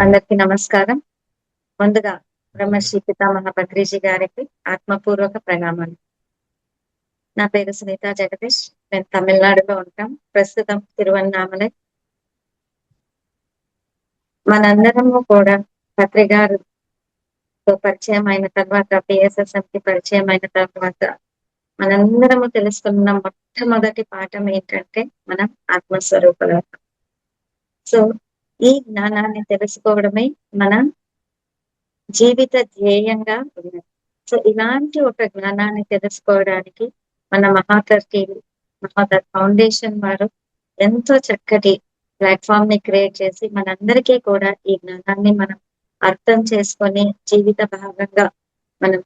అందరికీ నమస్కారం. ముందుగా బ్రహ్మశ్రీ పితామహ పత్రిజీ గారికి ఆత్మపూర్వక ప్రణామాలు. నా పేరు సునీత జగదీష్. మేము తమిళనాడులో ఉంటాం. ప్రస్తుతం తిరువన్నామలై. మనందరము కూడా పత్రి గారితో పరిచయం అయిన తర్వాత, పిఎస్ఎస్ఎంకి పరిచయం అయిన తర్వాత మనందరము తెలుసుకున్న మొట్టమొదటి పాఠం ఏంటంటే మనం ఆత్మస్వరూపులం. సో ఈ జ్ఞానాన్ని తెలుసుకోవడమే మన జీవిత ధ్యేయంగా ఉన్నది. సో ఇలాంటి ఒక జ్ఞానాన్ని తెలుసుకోవడానికి మన మహాతర్ ఫౌండేషన్ వారు ఎంతో చక్కటి ప్లాట్ఫామ్ ని క్రియేట్ చేసి మనందరికీ కూడా ఈ జ్ఞానాన్ని మనం అర్థం చేసుకొని జీవిత భాగంగా మనం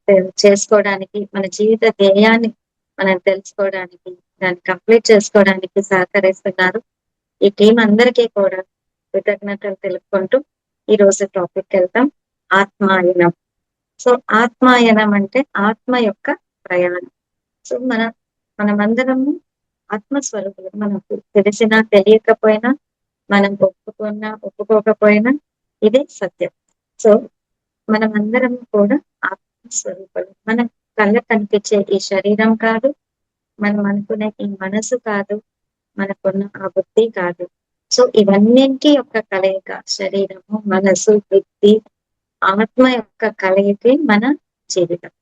చేసుకోవడానికి, మన జీవిత ధ్యేయాన్ని మనం తెలుసుకోవడానికి, దాన్ని కంప్లీట్ చేసుకోవడానికి సహకరిస్తున్నారు. ఈ టీం అందరికీ కూడా కృతజ్ఞతలు తెలుపుకుంటూ ఈ రోజు టాపిక్ వెళ్తాం. ఆత్మాయనం. సో ఆత్మాయనం అంటే ఆత్మ యొక్క ప్రయాణం. సో మనమందరము ఆత్మస్వరూపులు. మనకు తెలిసినా తెలియకపోయినా, మనం ఒప్పుకున్నా ఒప్పుకోకపోయినా ఇదే సత్యం. సో మనమందరం కూడా ఆత్మస్వరూపులు. మన కళ్ళకు కనిపించే ఈ శరీరం కాదు, మనం అనుకునే ఈ మనసు కాదు, మనకున్న ఆ బుద్ధి కాదు. సో ఇవన్నింటి యొక్క కలయిక, శరీరము, మనసు, బుద్ధి, ఆత్మ యొక్క కలయికే మన జీవితం.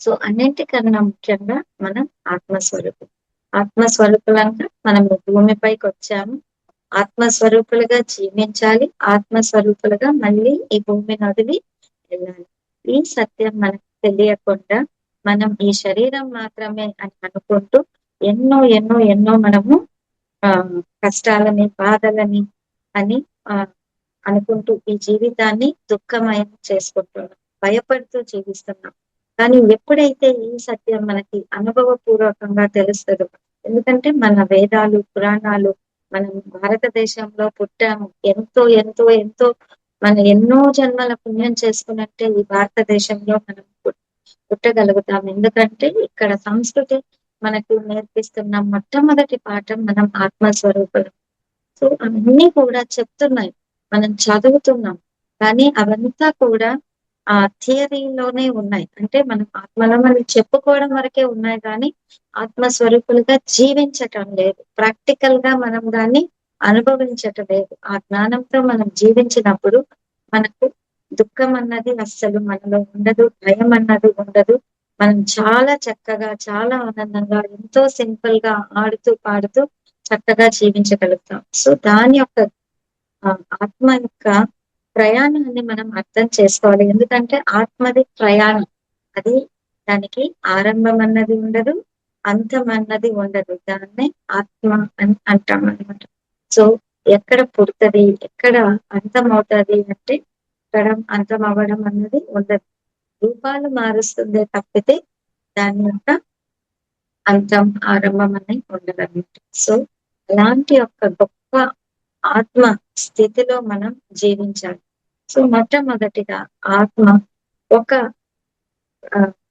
సో అన్నింటికన్నా ముఖ్యంగా మనం ఆత్మస్వరూపులు. ఆత్మస్వరూపులంగా మనం భూమిపైకి వచ్చాము. ఆత్మస్వరూపులుగా జీవించాలి. ఆత్మస్వరూపులుగా మళ్ళీ ఈ భూమిని వదిలి వెళ్ళాలి. ఈ సత్యం మనకు తెలియకుండా మనం ఈ శరీరం మాత్రమే అని అనుకుంటూ ఎన్నో ఎన్నో ఎన్నో మనము ఆ కష్టాలని, బాధలని అని అనుకుంటూ ఈ జీవితాన్ని దుఃఖమయం చేసుకుంటున్నాం, భయపడుతూ జీవిస్తున్నాం. కానీ ఎప్పుడైతే ఈ సత్యం మనకి అనుభవపూర్వకంగా తెలుస్తుందో, ఎందుకంటే మన వేదాలు, పురాణాలు, మనం భారతదేశంలో పుట్టాము, ఎంతో ఎంతో ఎంతో మన ఎన్నో జన్మల పుణ్యం చేసుకున్నట్టే ఈ భారతదేశంలో మనం పుట్టగలుగుతాం. ఎందుకంటే ఇక్కడ సంస్కృతి మనకు నేర్పిస్తున్న మొట్టమొదటి పాఠం మనం ఆత్మస్వరూపులం. సో అవన్నీ కూడా చెప్తున్నాయి, మనం చదువుతున్నాం, కానీ అవంతా కూడా ఆ థియరీలోనే ఉన్నాయి. అంటే మనం ఆత్మలో మనం చెప్పుకోవడం వరకే ఉన్నాయి, కానీ ఆత్మస్వరూపులుగా జీవించటం లేదు. ప్రాక్టికల్ గా మనం దాన్ని అనుభవించటం లేదు. ఆ జ్ఞానంతో మనం జీవించినప్పుడు మనకు దుఃఖం అన్నది అస్సలు మనలో ఉండదు, భయం అన్నది ఉండదు. మనం చాలా చక్కగా, చాలా ఆనందంగా, ఎంతో సింపుల్ గా ఆడుతూ పాడుతూ చక్కగా జీవించగలుగుతాం. సో దాని యొక్క ఆత్మ యొక్క ప్రయాణాన్ని మనం అర్థం చేసుకోవాలి. ఎందుకంటే ఆత్మది ప్రయాణం. అది దానికి ఆరంభం అన్నది ఉండదు, అంతం అన్నది ఉండదు. దాన్నే ఆత్మ అని అంటాం అనమాట. సో ఎక్కడ పుడుతుంది, ఎక్కడ అంతం అవుతుంది అంటే ఎక్కడ అంతం అవ్వడం అన్నది ఉండదు. రూపాలు మారుస్తుందే తప్పితే దాని యొక్క అంతం, ఆరంభం అనేది ఉండదు అన్నమాట. సో అలాంటి ఒక గొప్ప ఆత్మ స్థితిలో మనం జీవించాలి. సో మొట్టమొదటిగా ఆత్మ ఒక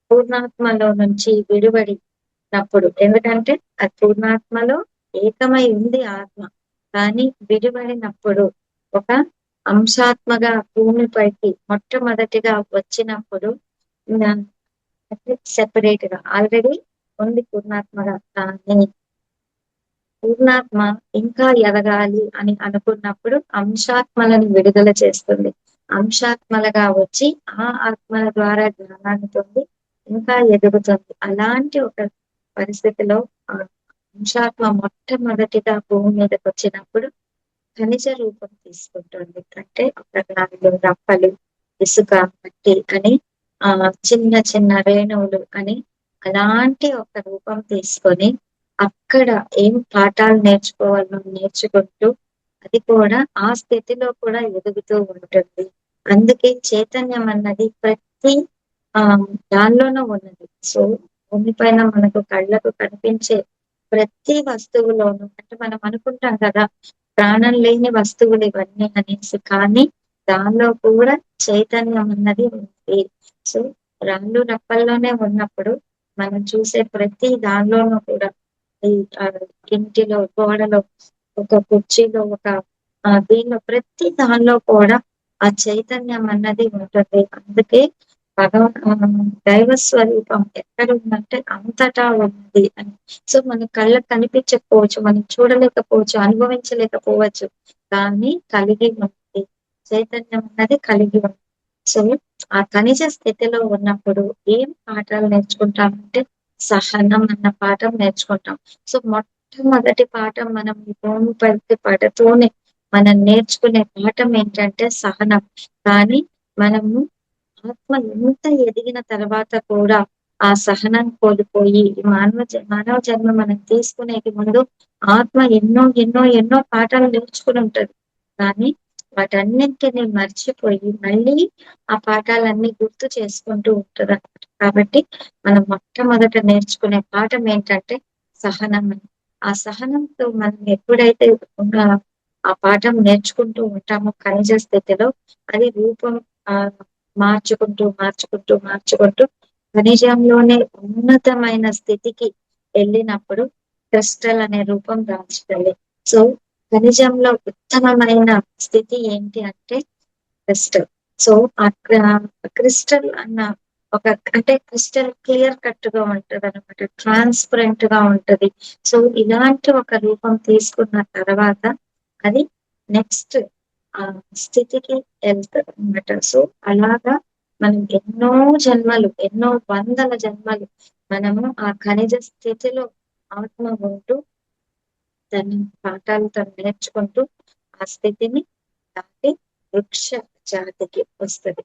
పూర్ణాత్మలో నుంచి విడిపడినప్పుడు, ఎందుకంటే అది పూర్ణాత్మలో ఏకమై ఉంది ఆత్మ, కానీ విడిపడినప్పుడు ఒక అంశాత్మగా భూమిపైకి మొట్టమొదటిగా వచ్చినప్పుడు సెపరేట్ గా ఆల్రెడీ ఉంది పూర్ణాత్మగా, కానీ పూర్ణాత్మ ఇంకా ఎదగాలి అని అనుకున్నప్పుడు అంశాత్మలను విడుదల చేస్తుంది. అంశాత్మలుగా వచ్చి ఆ ఆత్మల ద్వారా జ్ఞానాన్ని పొంది ఇంకా ఎదుగుతుంది. అలాంటి ఒక పరిస్థితిలో ఆ అంశాత్మ మొట్టమొదటిగా భూమి మీదకి వచ్చినప్పుడు ఖనిజ రూపం తీసుకుంటుంది. అంటే రాళ్ళు, రప్పలు, ఇసుక, మట్టి అని చిన్న చిన్న రేణువులు అని అలాంటి ఒక రూపం తీసుకొని అక్కడ ఏం పాఠాలు నేర్చుకోవాలో నేర్చుకుంటూ అది కూడా ఆ స్థితిలో కూడా ఎదుగుతూ ఉంటుంది. అందుకే చైతన్యం అన్నది ప్రతి ఆ దానిలోనూ ఉన్నది. సో భూమిపైన మనకు కళ్ళకు కనిపించే ప్రతి వస్తువులోనూ, అంటే మనం అనుకుంటాం కదా ప్రాణం లేని వస్తువులు ఇవన్నీ అనేసి, కానీ దానిలో కూడా చైతన్యం అన్నది ఉంది. సో రాళ్ళు రప్పల్లోనే ఉన్నప్పుడు మనం చూసే ప్రతి దానిలోనూ కూడా ఈ ఇంటిలో, గోడలో, ఒక కుర్చీలో, ఒక దీనిలో ప్రతి దానిలో కూడా ఆ చైతన్యం అన్నది ఉంటుంది. అందుకే దైవ స్వరూపం ఎక్కడ ఉందంటే అంతటా ఉంది అని. సో మన కళ్ళకు కనిపించకపోవచ్చు, మనం చూడలేకపోవచ్చు, అనుభవించలేకపోవచ్చు. కానీ కలిగి ఉంది. చైతన్యం అన్నది కలిగి ఉంది. సో ఆ ఖనిజ స్థితిలో ఉన్నప్పుడు ఏం పాఠాలు నేర్చుకుంటామంటే సహనం అన్న పాఠం నేర్చుకుంటాం. సో మొట్టమొదటి పాఠం మనం ఈ భూమిపైకి పడతూనే మనం నేర్చుకునే పాఠం ఏంటంటే సహనం. కానీ మనము ఆత్మ ఎంత ఎదిగిన తర్వాత కూడా ఆ సహనం కోల్పోయి ఈ మానవ జన్మ మనం తీసుకునేకి ముందు ఆత్మ ఎన్నో ఎన్నో ఎన్నో పాఠాలు నేర్చుకుని ఉంటది. కానీ వాటన్నింటిని మర్చిపోయి మళ్ళీ ఆ పాఠాలన్నీ గుర్తు చేసుకుంటూ ఉంటదన్నమాట. కాబట్టి మనం మొట్టమొదట నేర్చుకునే పాఠం ఏంటంటే సహనం అని. ఆ సహనంతో మనం ఎప్పుడైతే ఆ పాఠం నేర్చుకుంటూ ఉంటామో ఖనిజ స్థితిలో అది రూపం మార్చుకుంటూ, మార్చుకుంటూ, మార్చుకుంటూ ఖనిజంలోనే ఉన్నతమైన స్థితికి వెళ్ళినప్పుడు క్రిస్టల్ అనే రూపం దాల్చగలి. సో ఖనిజంలో ఉత్తమమైన స్థితి ఏంటి అంటే క్రిస్టల్. సో క్రిస్టల్ అన్న ఒక అంటే క్రిస్టల్ క్లియర్ కట్ గా ఉంటదనమాట. ట్రాన్స్పరెంట్ గా ఉంటది. సో ఇలాంటి ఒక రూపం తీసుకున్న తర్వాత అది నెక్స్ట్ స్థితికి ఎళ్తదనమాట. సో అలాగా మనం ఎన్నో జన్మలు, ఎన్నో వందల జన్మలు మనము ఆ ఖనిజ స్థితిలో ఆత్మ ఉంటూ తన పాఠాలతో నేర్చుకుంటూ ఆ స్థితిని దాటి వృక్ష జాతికి వస్తది.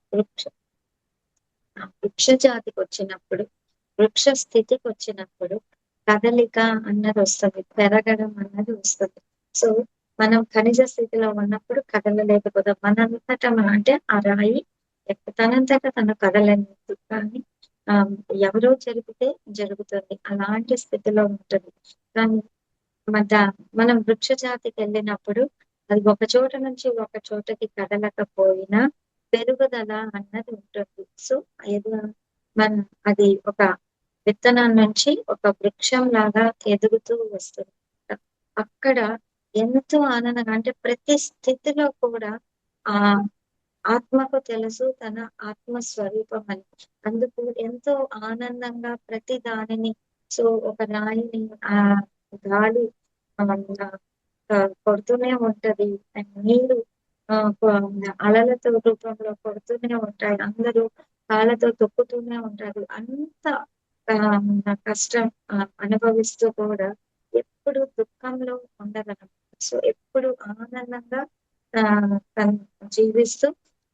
వృక్ష జాతికొచ్చినప్పుడు, వృక్ష స్థితికొచ్చినప్పుడు కదలిక అన్నది వస్తది. పెరగడం అన్నది వస్తది. సో మనం ఖనిజ స్థితిలో ఉన్నప్పుడు కదలలేకపోతాం. మనంతట మనం అంటే ఆ రాయి తనంతట తను కదలలేదు. కానీ ఆహ్, ఎవరో జరిపితే జరుగుతుంది. అలాంటి స్థితిలో ఉంటది. కానీ మద మనం వృక్ష జాతికెళ్ళినప్పుడు అది ఒక చోట నుంచి ఒక చోటకి కదలకపోయినా పెరుగుదల అన్నది ఉంటుంది. సో ఏదో మన అది ఒక విత్తనం నుంచి ఒక వృక్షం లాగా ఎదుగుతూ వస్తుంది. అక్కడ ఎంతో ఆనందంగా అంటే ప్రతి స్థితిలో కూడా ఆ ఆత్మకు తెలుసు తన ఆత్మ స్వరూపం అని. అందుకు ఎంతో ఆనందంగా ప్రతి దానిని సో ఒక రాయిని గాలి కొడుతూనే ఉంటది. అండ్ నీరు ఆహ్, కొ అలలతో రూపంలో కొడుతూనే ఉంటాయి. అందరూ కాళ్ళతో తొక్కుతూనే ఉంటారు. అంత కష్టం అనుభవిస్తూ కూడా ఎప్పుడు దుఃఖంలో ఉండదనమాట. సో ఎప్పుడు ఆనందంగా తను జీవిస్తూ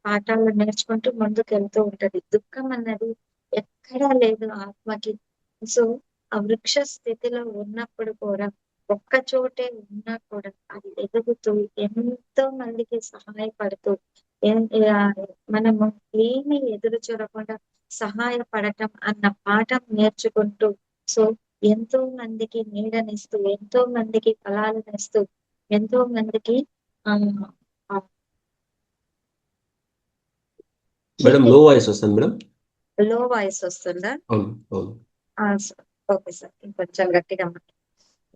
పాఠాలు నేర్చుకుంటూ ముందుకెళ్తూ ఉంటది. దుఃఖం అన్నది ఎక్కడా లేదు ఆత్మకి. సో ఆ వృక్ష స్థితిలో ఉన్నప్పుడు కూడా ఒక్క చోటే ఉన్నా కూడా అది ఎదుగుతూ ఎంతో మందికి సహాయపడుతూ మనము ఏమి ఎదురు చూడకుండా సహాయపడటం అన్న పాఠం నేర్చుకుంటూ సో ఎంతో మందికి నీడనిస్తూ, ఎంతో మందికి ఫలాలనిస్తూ, ఎంతో మందికి ఆహ్, ఆహ్, మేడం లో హీలింగ్ వాయిస్ వస్తుంది మేడం. లో వాయిస్ వస్తుందా? అవును, అవును. ఆ! Okay sir. ఇంకొంచెం గట్టిగా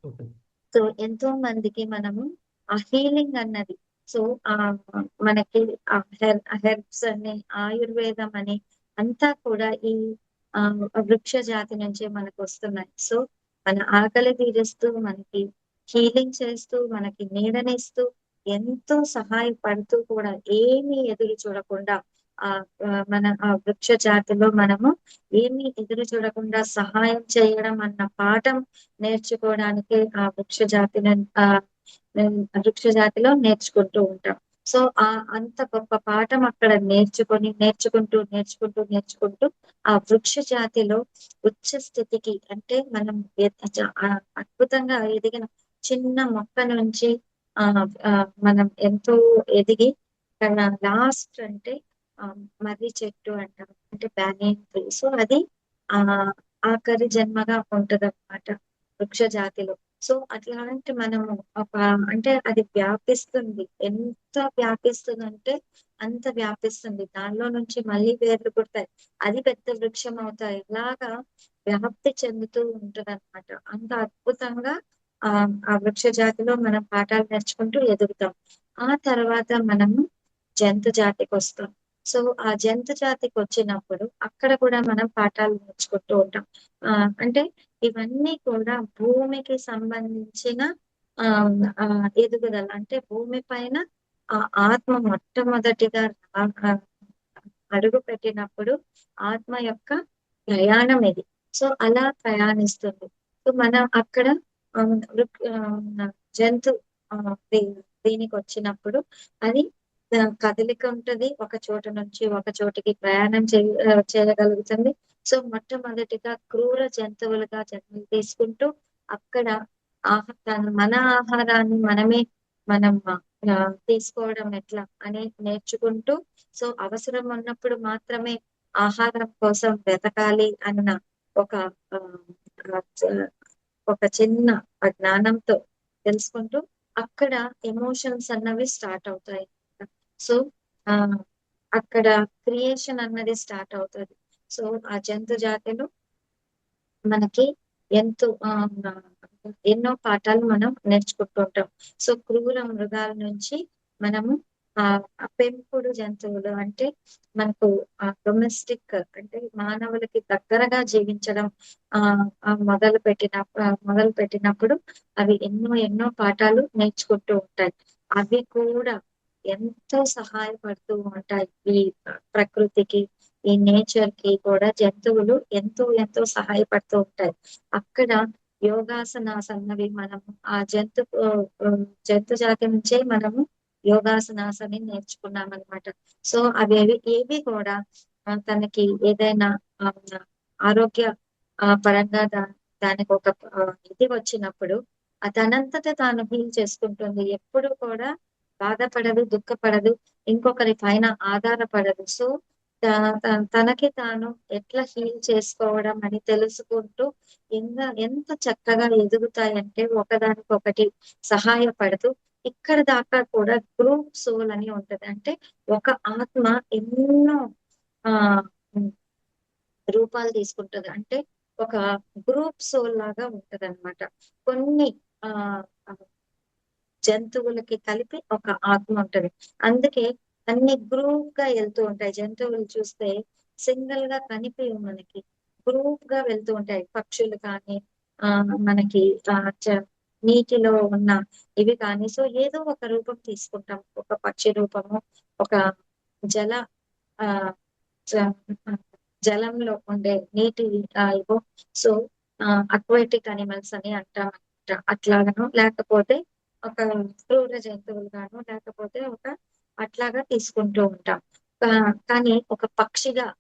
ఓకే. సో ఎంతో మందికి మనము ఆ హీలింగ్ అన్నది సో మనకి ఆ హెర్బ్స్ అని ఆయుర్వేదం అని అంతా కూడా ఈ ఆ వృక్ష జాతి నుంచే మనకు వస్తున్నాయి. సో మన ఆకలి తీరుస్తూ మనకి హీలింగ్ చేస్తూ మనకి నీడనిస్తూ ఎంతో సహాయపడుతూ కూడా ఏమీ ఎదురు చూడకుండా ఆ మన ఆ వృక్ష జాతిలో మనము ఏమీ ఎదురు చూడకుండా సహాయం చేయడం అన్న పాఠం నేర్చుకోవడానికి ఆ వృక్ష జాతిలో నేర్చుకుంటూ ఉంటాం. సో అంత గొప్ప పాఠం అక్కడ నేర్చుకుంటూ ఆ వృక్ష జాతిలో ఉచ్చ స్థితికి అంటే మనం అద్భుతంగా ఎదిగిన చిన్న మొక్క నుంచి మనం ఎంతో ఎదిగి తన లాస్ట్ అంటే మర్రి చెట్టు అంటాం. అంటే బ్యానియన్ ట్రీ. సో అది ఆ ఆఖరి జన్మగా ఉంటదన్నమాట వృక్ష జాతిలో. సో అట్లాంటి మనము ఒక అంటే అది వ్యాపిస్తుంది. ఎంత వ్యాపిస్తుందంటే అంత వ్యాపిస్తుంది. దానిలో నుంచి మళ్ళీ వేర్లు పుడతాయి. అది పెద్ద వృక్షం అవుతాయి. ఇలాగా వ్యాప్తి చెందుతూ ఉంటదన్నమాట. అంత అద్భుతంగా ఆ వృక్ష జాతిలో మనం పాఠాలు నేర్చుకుంటూ ఎదుగుతాం. ఆ తర్వాత మనము జంతు జాతికి వస్తాం. సో ఆ జంతు జాతికి వచ్చినప్పుడు అక్కడ కూడా మనం పాఠాలు నేర్చుకుంటూ ఉంటాం. అంటే ఇవన్నీ కూడా భూమికి సంబంధించిన ఆ ఎదుగుదల. అంటే భూమి పైన ఆ ఆత్మ మొట్టమొదటిగా అడుగు పెట్టినప్పుడు ఆత్మ యొక్క ప్రయాణం ఇది. సో అలా ప్రయాణిస్తుంది. సో మనం అక్కడ ఆ, జంతు ఆ, దీనికి వచ్చినప్పుడు అది కదలిక ఉంటది. ఒక చోట నుంచి ఒక చోటికి ప్రయాణం చేయగలుగుతుంది. సో మొట్టమొదటిగా క్రూర జంతువులుగా జన్మ తీసుకుంటూ అక్కడ మన ఆహారాన్ని మనం తీసుకోవడం ఎట్లా అని నేర్చుకుంటూ, సో అవసరం ఉన్నప్పుడు మాత్రమే ఆహారం కోసం వెతకాలి అన్న ఒక ఆ, ఆ, చ- ఒక చిన్న జ్ఞానంతో తెలుసుకుంటూ అక్కడ ఎమోషన్స్ అన్నవి స్టార్ట్ అవుతాయి. సో ఆ అక్కడ క్రియేషన్ అన్నది స్టార్ట్ అవుతుంది. సో ఆ జంతు జాతిలో మనకి ఎంతో ఎన్నో పాఠాలు మనం నేర్చుకుంటూ ఉంటాం. సో క్రూర మృగాల నుంచి మనము ఆ ఆ పెంపుడు జంతువులు అంటే మనకు డొమెస్టిక్ అంటే మానవులకి దగ్గరగా జీవించడం ఆ మొదలు పెట్టినప్పుడు అవి ఎన్నో ఎన్నో పాఠాలు నేర్చుకుంటూ ఉంటాయి. అవి కూడా ఎంతో సహాయపడుతూ ఉంటాయి ఈ ప్రకృతికి, ఈ నేచర్ కి కూడా జంతువులు ఎంతో ఎంతో సహాయపడుతూ ఉంటాయి. అక్కడ యోగాసనాస్ అన్నవి మనము ఆ జంతు జాతి నుంచే మనము యోగాసనాస్ అని నేర్చుకున్నాం అనమాట. సో అవి ఏవి కూడా తనకి ఏదైనా ఆ, ఆరోగ్య పరంగా దానికి ఒక ఇది వచ్చినప్పుడు తనంతట తాను హీల్ చేసుకుంటుంది. ఎప్పుడు కూడా బాధపడదు, దుఃఖపడదు, ఇంకొకరి పైన ఆధారపడదు. సో తనకి తాను ఎట్లా హీల్ చేసుకోవడం అని తెలుసుకుంటూ ఎంత చక్కగా ఎదుగుతాయంటే ఒకదానికొకటి సహాయపడుతూ ఇక్కడ దాకా కూడా గ్రూప్ సోల్ అని ఉంటది. అంటే ఒక ఆత్మ ఎన్నో ఆ ఉమ్, రూపాలు తీసుకుంటది. అంటే ఒక గ్రూప్ సోల్ లాగా ఉంటది అనమాట. కొన్ని ఆ జంతువులకి కలిపి ఒక ఆత్మ ఉంటది. అందుకే అన్ని గ్రూప్ గా వెళ్తూ ఉంటాయి. జంతువులు చూస్తే సింగిల్ గా కనిపించవు మనకి, గ్రూప్ గా వెళ్తూ ఉంటాయి. పక్షులు కానీ ఆ మనకి ఆ చ- నీటిలో ఉన్న ఇవి కానీ, సో ఏదో ఒక రూపం తీసుకుంటాం. ఒక పక్షి రూపము, ఒక జల ఆ జ- జలంలో ఉండే నీటి ఇవో, సో అక్వాటిక్ అనిమల్స్ అని అంటాం అన్నమాట. అట్లాగను లేకపోతే ఒక క్రూర జంతువులు గాను లేకపోతే ఒక అట్లాగా తీసుకుంటూ ఉంటాం. కానీ ఒక పక్షిగా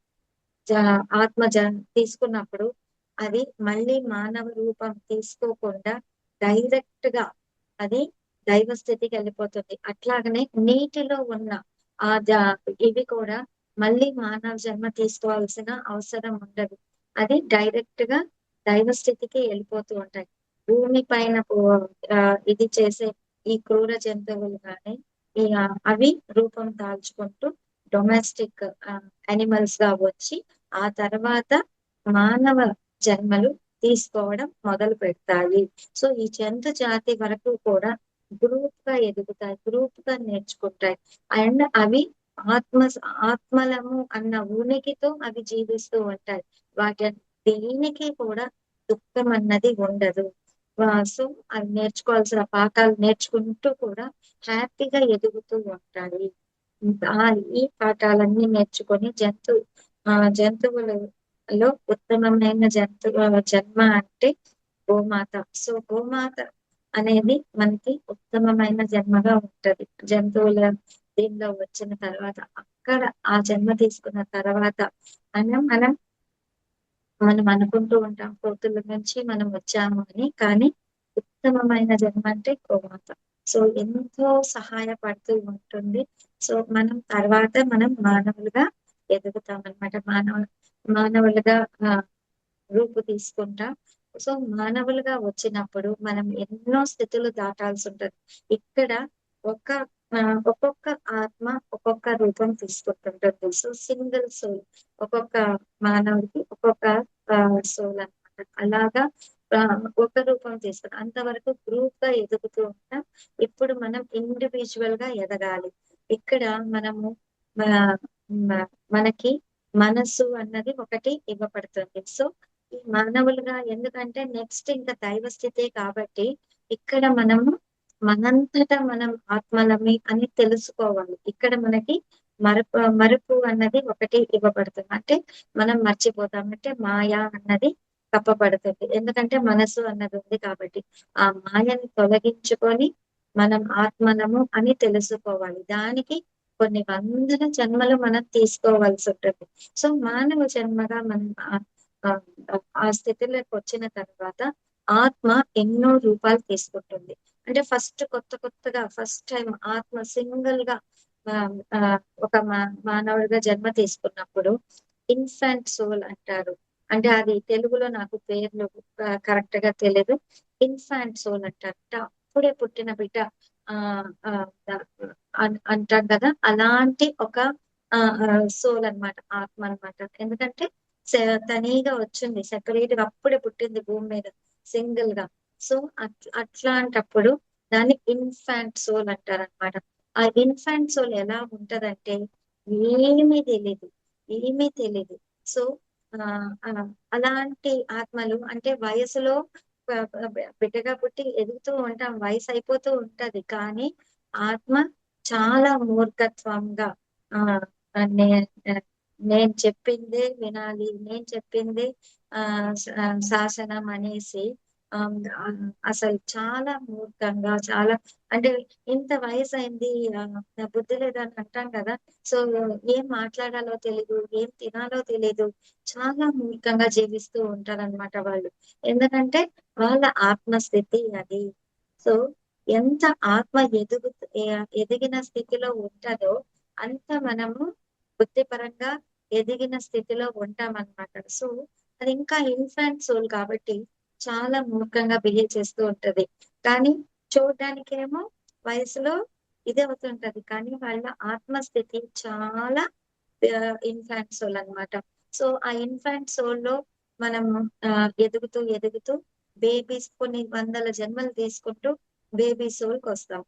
తీసుకున్నప్పుడు అది మళ్ళీ మానవ రూపం తీసుకోకుండా డైరెక్ట్ గా అది దైవ స్థితికి వెళ్ళిపోతుంది. అట్లాగనే నీటిలో ఉన్న ఆ ఇవి కూడా మళ్ళీ మానవ జన్మ తీసుకోవాల్సిన అవసరం ఉండదు. అది డైరెక్ట్ గా దైవ స్థితికి వెళ్ళిపోతూ ఉంటాయి. భూమి పైన ఇది చేసే ఈ క్రూర జంతువులు కానీ అవి రూపం దాల్చుకుంటూ డొమెస్టిక్ అనిమల్స్ గా వచ్చి ఆ తర్వాత మానవ జన్మలు తీసుకోవడం మొదలు పెడతాయి. సో ఈ జంతు జాతి వరకు కూడా గ్రూప్ గా ఎదుగుతాయి, గ్రూప్ గా నేర్చుకుంటాయి. అండ్ అవి ఆత్మ ఆత్మలము అన్న ఉనికితో అవి జీవిస్తూ ఉంటాయి. వాటి దేనికి కూడా దుఃఖం అన్నది ఉండదు. సో అవి నేర్చుకోవాల్సిన పాఠాలు నేర్చుకుంటూ కూడా హ్యాపీగా ఎదుగుతూ ఉంటాయి. ఆ ఈ పాఠాలన్నీ నేర్చుకొని జంతువులలో ఉత్తమమైన జన్మ అంటే గోమాత. సో గోమాత అనేది మనకి ఉత్తమమైన జన్మగా ఉంటది. జంతువుల దీనిలో వచ్చిన తర్వాత అక్కడ ఆ జన్మ తీసుకున్న తర్వాత మనం మనం అనుకుంటూ ఉంటాం కోతుల నుంచి మనం వచ్చాము అని, కానీ ఉత్తమమైన జన్మ అంటే గోమాత. సో ఎంతో సహాయపడుతూ ఉంటుంది. సో మనం మానవులుగా ఎదుగుతాం అనమాట. మానవులుగా రూపు తీసుకుంటాం. సో మానవులుగా వచ్చినప్పుడు మనం ఎన్నో స్థితులు దాటాల్సి ఉంటది. ఇక్కడ ఒక ఒక్కొక్క ఆత్మ ఒక్కొక్క రూపం తీసుకుంటుంటుంది. సో సింగిల్ సోల్ ఒక్కొక్క మానవుడికి ఒక్కొక్క సోల్ అన్నమాట. అలాగా ఒక రూపం తీసుకుని అంతవరకు గ్రూప్ గా ఎదుగుతూ ఉంటాం. ఇప్పుడు మనం ఇండివిజువల్ గా ఎదగాలి. ఇక్కడ మనము మ- మనకి మనస్సు అన్నది ఒకటి ఇవ్వబడుతుంది. సో ఈ మానవులుగా ఎందుకంటే నెక్స్ట్ ఇంకా దైవ స్థితే కాబట్టి ఇక్కడ మనము మనంతటా మనం ఆత్మలమి అని తెలుసుకోవాలి. ఇక్కడ మనకి మరుపు అన్నది ఒకటి ఇవ్వబడుతుంది. అంటే మనం మర్చిపోతాం. అంటే మాయా అన్నది కప్పబడుతుంది. ఎందుకంటే మనసు అన్నది ఉంది కాబట్టి ఆ మాయని తొలగించుకొని మనం ఆత్మనము అని తెలుసుకోవాలి. దానికి కొన్ని వందల జన్మలు మనం తీసుకోవాల్సి ఉంటుంది. సో మానవ జన్మగా మనం ఆ ఆ స్థితిలోకి వచ్చిన తర్వాత ఆత్మ ఎన్నో రూపాలు తీసుకుంటుంది. అంటే కొత్తగా ఫస్ట్ టైం ఆత్మ సింగిల్ గా ఆ, ఆ, ఒక మానవుడిగా జన్మ తీసుకున్నప్పుడు ఇన్ఫాంట్ సోల్ అంటారు. అంటే అది తెలుగులో నాకు పేర్లు కరెక్ట్ గా తెలియదు. ఇన్ఫాంట్ సోల్ అంటారు. అంటే అప్పుడే పుట్టిన బిడ్డ ఆ ఆ, అంటాం కదా, అలాంటి ఒక సోల్ అన్నమాట, ఆత్మ అన్నమాట. ఎందుకంటే తనీగా వచ్చింది, సెపరేట్ గా అప్పుడే పుట్టింది భూమి మీద సింగిల్ గా. సో అట్లాంటప్పుడు దాన్ని ఇన్ఫాంట్ సోల్ అంటారు అనమాట. ఆ ఇన్ఫాంట్ సోల్ ఎలా ఉంటదంటే ఏమీ తెలీదు, ఏమీ తెలీదు. సో ఆ ఆ, అలాంటి ఆత్మలు అంటే వయసులో బిడ్డగా పుట్టి ఎదుగుతూ ఉంటాం, వయసు అయిపోతూ ఉంటది. కానీ ఆత్మ చాలా మూర్ఖత్వంగా ఆ నే నేను చెప్పిందే వినాలి, నేను చెప్పిందే ఆ శాసనం అనేసి ఆ ఆ, అసలు చాలా మూర్ఖంగా, చాలా అంటే ఇంత వయసు అయింది, నా బుద్ధి లేదని అంటాం కదా. సో ఏం మాట్లాడాలో తెలీదు, ఏం తినాలో తెలీదు, చాలా మూర్ఖంగా జీవిస్తూ ఉంటారన్నమాట వాళ్ళు. ఎందుకంటే వాళ్ళ ఆత్మస్థితి అది. సో ఎంత ఆత్మ ఎదిగిన స్థితిలో ఉంటుందో అంత మనము బుద్ధిపరంగా ఎదిగిన స్థితిలో ఉంటామన్నమాట. సో అది ఇంకా ఇన్ఫాంట్ సోల్ కాబట్టి చాలా మూర్ఖంగా బిహేవ్ చేస్తూ ఉంటది. కానీ చూడడానికేమో వయసులో ఇదే అవుతుంటది, కానీ వాళ్ళ ఆత్మస్థితి చాలా ఇన్ఫాంట్ సోల్ అన్నమాట. సో ఆ ఇన్ఫాంట్ సోల్ లో మనం ఎదుగుతూ ఎదుగుతూ బేబీస్ కొన్ని వందల జన్మలు తీసుకుంటూ బేబీ సోల్ కి వస్తాం.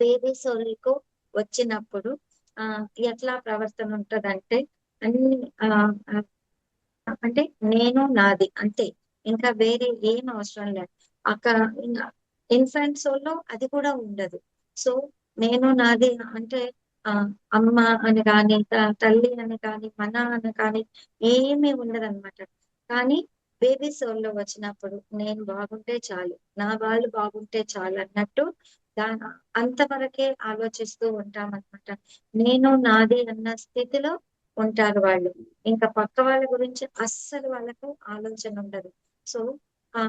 బేబీ సోల్ కు వచ్చినప్పుడు ఆ ఎట్లా ప్రవర్తన ఉంటదంటే అన్ని అంటే నేను నాది అంతే, ఇంకా వేరే ఏం అవసరం లేదు. అక్కడ ఇన్ఫాంట్ సోల్ లో అది కూడా ఉండదు. సో నేను నాది అంటే ఆ అమ్మ అని కానీ, తల్లి అని కానీ, మన అని కానీ ఏమీ ఉండదన్నమాట. కానీ బేబీ సోల్ లో వచ్చినప్పుడు నేను బాగుంటే చాలు, నా వాళ్ళు బాగుంటే చాలు అన్నట్టు దా అంతవరకే ఆలోచిస్తూ ఉంటాం అనమాట. నేను నాది అన్న స్థితిలో ఉంటారు వాళ్ళు. ఇంకా పక్క వాళ్ళ గురించి అస్సలు వాళ్ళకు ఆలోచన ఉండదు. సో ఆ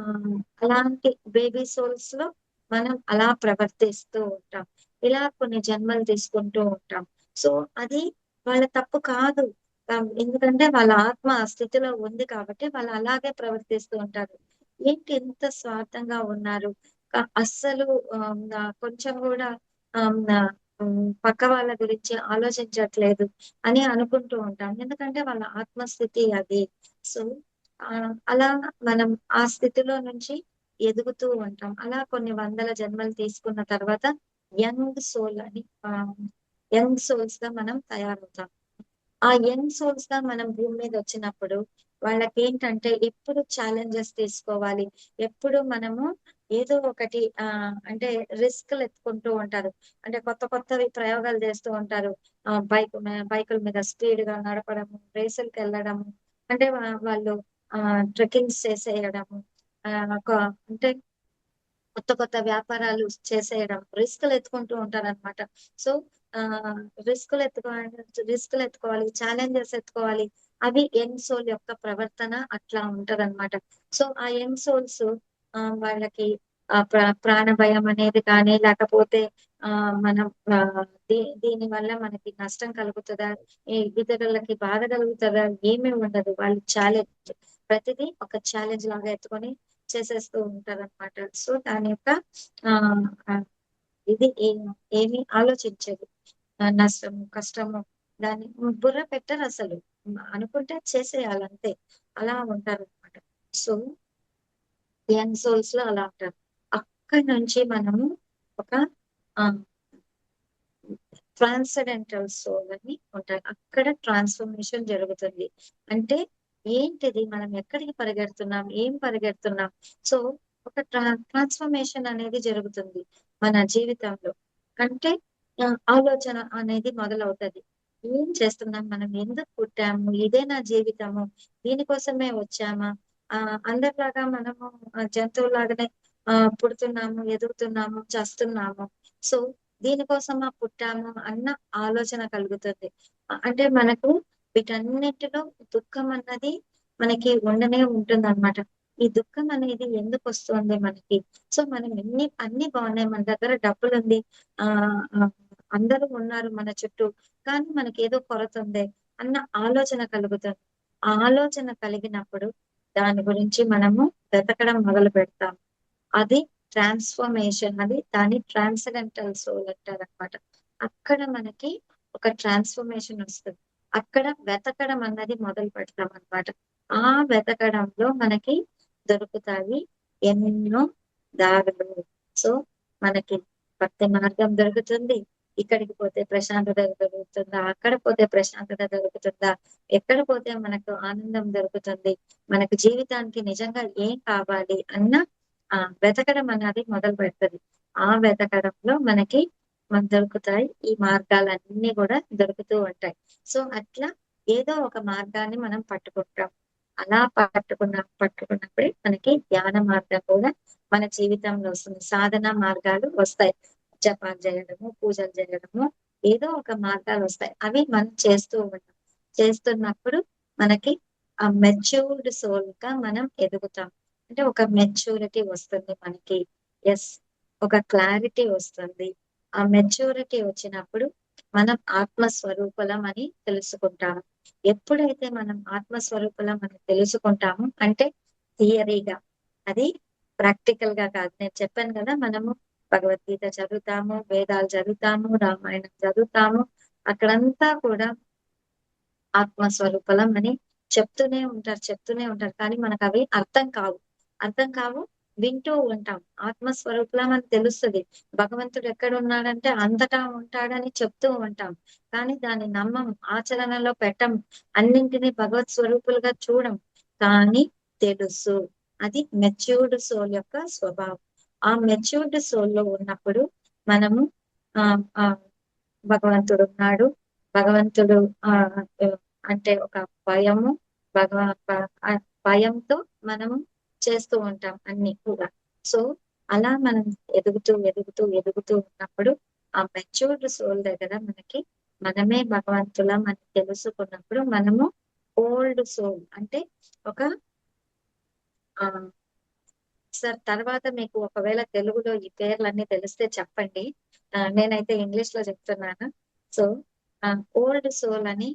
అలాంటి బేబీ సోల్స్ లో మనం అలా ప్రవర్తిస్తూ ఉంటాం. ఇలా కొన్ని జన్మలు తీసుకుంటూ ఉంటాం. సో అది వాళ్ళ తప్పు కాదు. ఎందుకంటే వాళ్ళ ఆత్మ ఆ స్థితిలో ఉంది కాబట్టి వాళ్ళు అలాగే ప్రవర్తిస్తూ ఉంటారు. ఏంటి ఎంత స్వార్థంగా ఉన్నారు, అస్సలు కొంచెం కూడా పక్క వాళ్ళ గురించి ఆలోచించట్లేదు అని అనుకుంటూ ఉంటాం. ఎందుకంటే వాళ్ళ ఆత్మస్థితి అది. సో ఆ అలా మనం ఆ స్థితిలో నుంచి ఎదుగుతూ ఉంటాం. అలా కొన్ని వందల జన్మలు తీసుకున్న తర్వాత యంగ్ సోల్ అని యంగ్ సోల్స్ గా మనం తయారవుతాం. ఆ యంగ్ సోల్స్ గా మనం భూమి మీద వచ్చినప్పుడు వాళ్ళకి ఏంటంటే ఎప్పుడు ఛాలెంజెస్ తీసుకోవాలి, ఎప్పుడు మనము ఏదో ఒకటి అంటే రిస్క్లు ఎత్తుకుంటూ ఉంటారు. అంటే కొత్త కొత్తవి ప్రయోగాలు చేస్తూ ఉంటారు. బైకుల మీద స్పీడ్ గా నడపడము, రేసులకు వెళ్ళడము, అంటే వాళ్ళు ట్రెక్కింగ్స్ చేసేయడము, ఆ ఒక అంటే కొత్త కొత్త వ్యాపారాలు చేసేయడం, రిస్క్లు ఎత్తుకుంటూ ఉంటారన్నమాట. సో ఆ రిస్క్లు ఎత్తుకోవాలి, ఛాలెంజెస్ ఎత్తుకోవాలి. అవి యంగ్ సోల్ యొక్క ప్రవర్తన అట్లా ఉంటదన్నమాట. సో ఆ యంగ్ సోల్స్ వాళ్ళకి ప్రాణ భయం అనేది కానీ, లేకపోతే ఆ మనం దీని వల్ల మనకి నష్టం కలుగుతుందా, ఇతరులకి బాధ కలుగుతుందా, ఏమీ ఉండదు. వాళ్ళు ఛాలెంజ్, ప్రతిదీ ఒక ఛాలెంజ్ లాగా ఎత్తుకొని చేసేస్తూ ఉంటారన్నమాట. సో దాని యొక్క ఆ ఆ, ఇది ఏమి ఆలోచించదు. నష్టము కష్టము దాన్ని బుర్ర పెట్టరు అసలు. అనుకుంటే చేసేయాలంతే, అలా ఉంటారు అనమాట. సో యంగ్ సోల్స్ లో అలా ఉంటారు. అక్కడి నుంచి మనము ఒక ట్రాన్సెండెంటల్ సోల్ అని ఉంటాయి. అక్కడ ట్రాన్స్ఫర్మేషన్ జరుగుతుంది. అంటే ఏంటిది, మనం ఎక్కడికి పరిగెడుతున్నాం, ఏం పరిగెడుతున్నాం? సో ఒక ట్రాన్స్ఫర్మేషన్ అనేది జరుగుతుంది మన జీవితంలో. అంటే ఆలోచన అనేది మొదలవుతది. ఏం చేస్తున్నాం, మనం ఎందుకు పుట్టాము, ఇదే నా జీవితము, దీనికోసమే వచ్చామా, అందరిలాగా మనము జంతువులాగానే పుడుతున్నాము, ఎదుగుతున్నాము, చస్తున్నాము. సో దీనికోసమా పుట్టాము అన్న ఆలోచన కలుగుతుంది. అంటే మనకు వీటన్నిటిలో దుఃఖం అన్నది మనకి ఉండనే ఉంటుందన్నమాట. ఈ దుఃఖం అనేది ఎందుకు వస్తుంది మనకి? సో మనం అన్ని బాగున్నాయి, మన దగ్గర డబ్బులుంది, ఆ ఆ, అందరూ ఉన్నారు మన చుట్టూ, కానీ మనకి ఏదో కొరత ఉంది అన్న ఆలోచన కలుగుతుంది. ఆ ఆలోచన కలిగినప్పుడు దాని గురించి మనము వెతకడం మొదలు పెడతాం. అది ట్రాన్స్ఫర్మేషన్, అది దాని ట్రాన్సెండెంటల్ సోల్ అంటారు అనమాట. అక్కడ మనకి ఒక ట్రాన్స్ఫర్మేషన్ వస్తుంది. అక్కడ వెతకడం అన్నది మొదలు పెడతాం అనమాట. ఆ వెతకడంలో మనకి దొరుకుతాయి ఎన్నో దారులు. సో మనకి భక్తి మార్గం దొరుకుతుంది. ఇక్కడికి పోతే ప్రశాంతత దొరుకుతుందా, అక్కడ పోతే ప్రశాంతత దొరుకుతుందా, ఎక్కడ పోతే మనకు ఆనందం దొరుకుతుంది, మనకు జీవితానికి నిజంగా ఏం కావాలి అన్న వెతకడం అనేది మొదలు పెడుతుంది. ఆ వెతకడంలో మనకు దొరుకుతాయి ఈ మార్గాలన్నీ కూడా దొరుకుతూ ఉంటాయి. సో అట్లా ఏదో ఒక మార్గాన్ని మనం పట్టుకుంటాం. అలా పట్టుకున్నప్పుడే మనకి ధ్యాన మార్గం కూడా మన జీవితంలో వస్తుంది. సాధన మార్గాలు వస్తాయి. జపాలు చేయడము, పూజలు చేయడము, ఏదో ఒక మార్గాలు వస్తాయి. అవి మనం చేస్తూ ఉంటాం. చేస్తున్నప్పుడు మనకి ఆ మెచ్యూర్డ్ సోల్ గా మనం ఎదుగుతాం. అంటే ఒక మెచ్యూరిటీ వస్తుంది మనకి. ఎస్, ఒక క్లారిటీ వస్తుంది. ఆ మెచ్యూరిటీ వచ్చినప్పుడు మనం ఆత్మస్వరూపులం అని తెలుసుకుంటాము. ఎప్పుడైతే మనం ఆత్మస్వరూపులం అని తెలుసుకుంటాము అంటే థియరీగా, అది ప్రాక్టికల్ గా కాదు. నేను చెప్పాను కదా, మనము భగవద్గీత చదువుతాము, వేదాలు చదువుతాము, రామాయణం చదువుతాము, అక్కడంతా కూడా ఆత్మస్వరూపలం అని చెప్తూనే ఉంటారు, కానీ మనకు అవి అర్థం కావు. వింటూ ఉంటాం. ఆత్మస్వరూపలం అని తెలుస్తుంది. భగవంతుడు ఎక్కడ ఉన్నాడంటే అంతటా ఉంటాడని చెప్తూ ఉంటాం, కానీ దాన్ని నమ్మం, ఆచరణలో పెట్టం, అన్నింటినీ భగవత్ స్వరూపులుగా చూడం. కానీ తెలుసు. అది మెచ్యూర్డ్ సోల్ యొక్క స్వభావం. ఆ మెచ్యూర్డ్ సోల్ లో ఉన్నప్పుడు మనము ఆ ఆ భగవంతుడు ఉన్నాడు, భగవంతుడు ఆ అంటే ఒక భయము, భగవ ఆ భయంతో మనము చేస్తూ ఉంటాం అన్ని కూడా. సో అలా మనం ఎదుగుతూ ఉన్నప్పుడు ఆ మెచ్యూర్డ్ సోల్ దగ్గర మనమే భగవంతులం అని తెలుసుకున్నప్పుడు మనము ఓల్డ్ సోల్ అంటే ఒక ఆ సార్, తర్వాత మీకు ఒకవేళ తెలుగులో ఈ పేర్లన్నీ తెలిస్తే చెప్పండి. నేనైతే ఇంగ్లీష్ లో చెప్తున్నాను. సో ఓల్డ్ సోల్ అని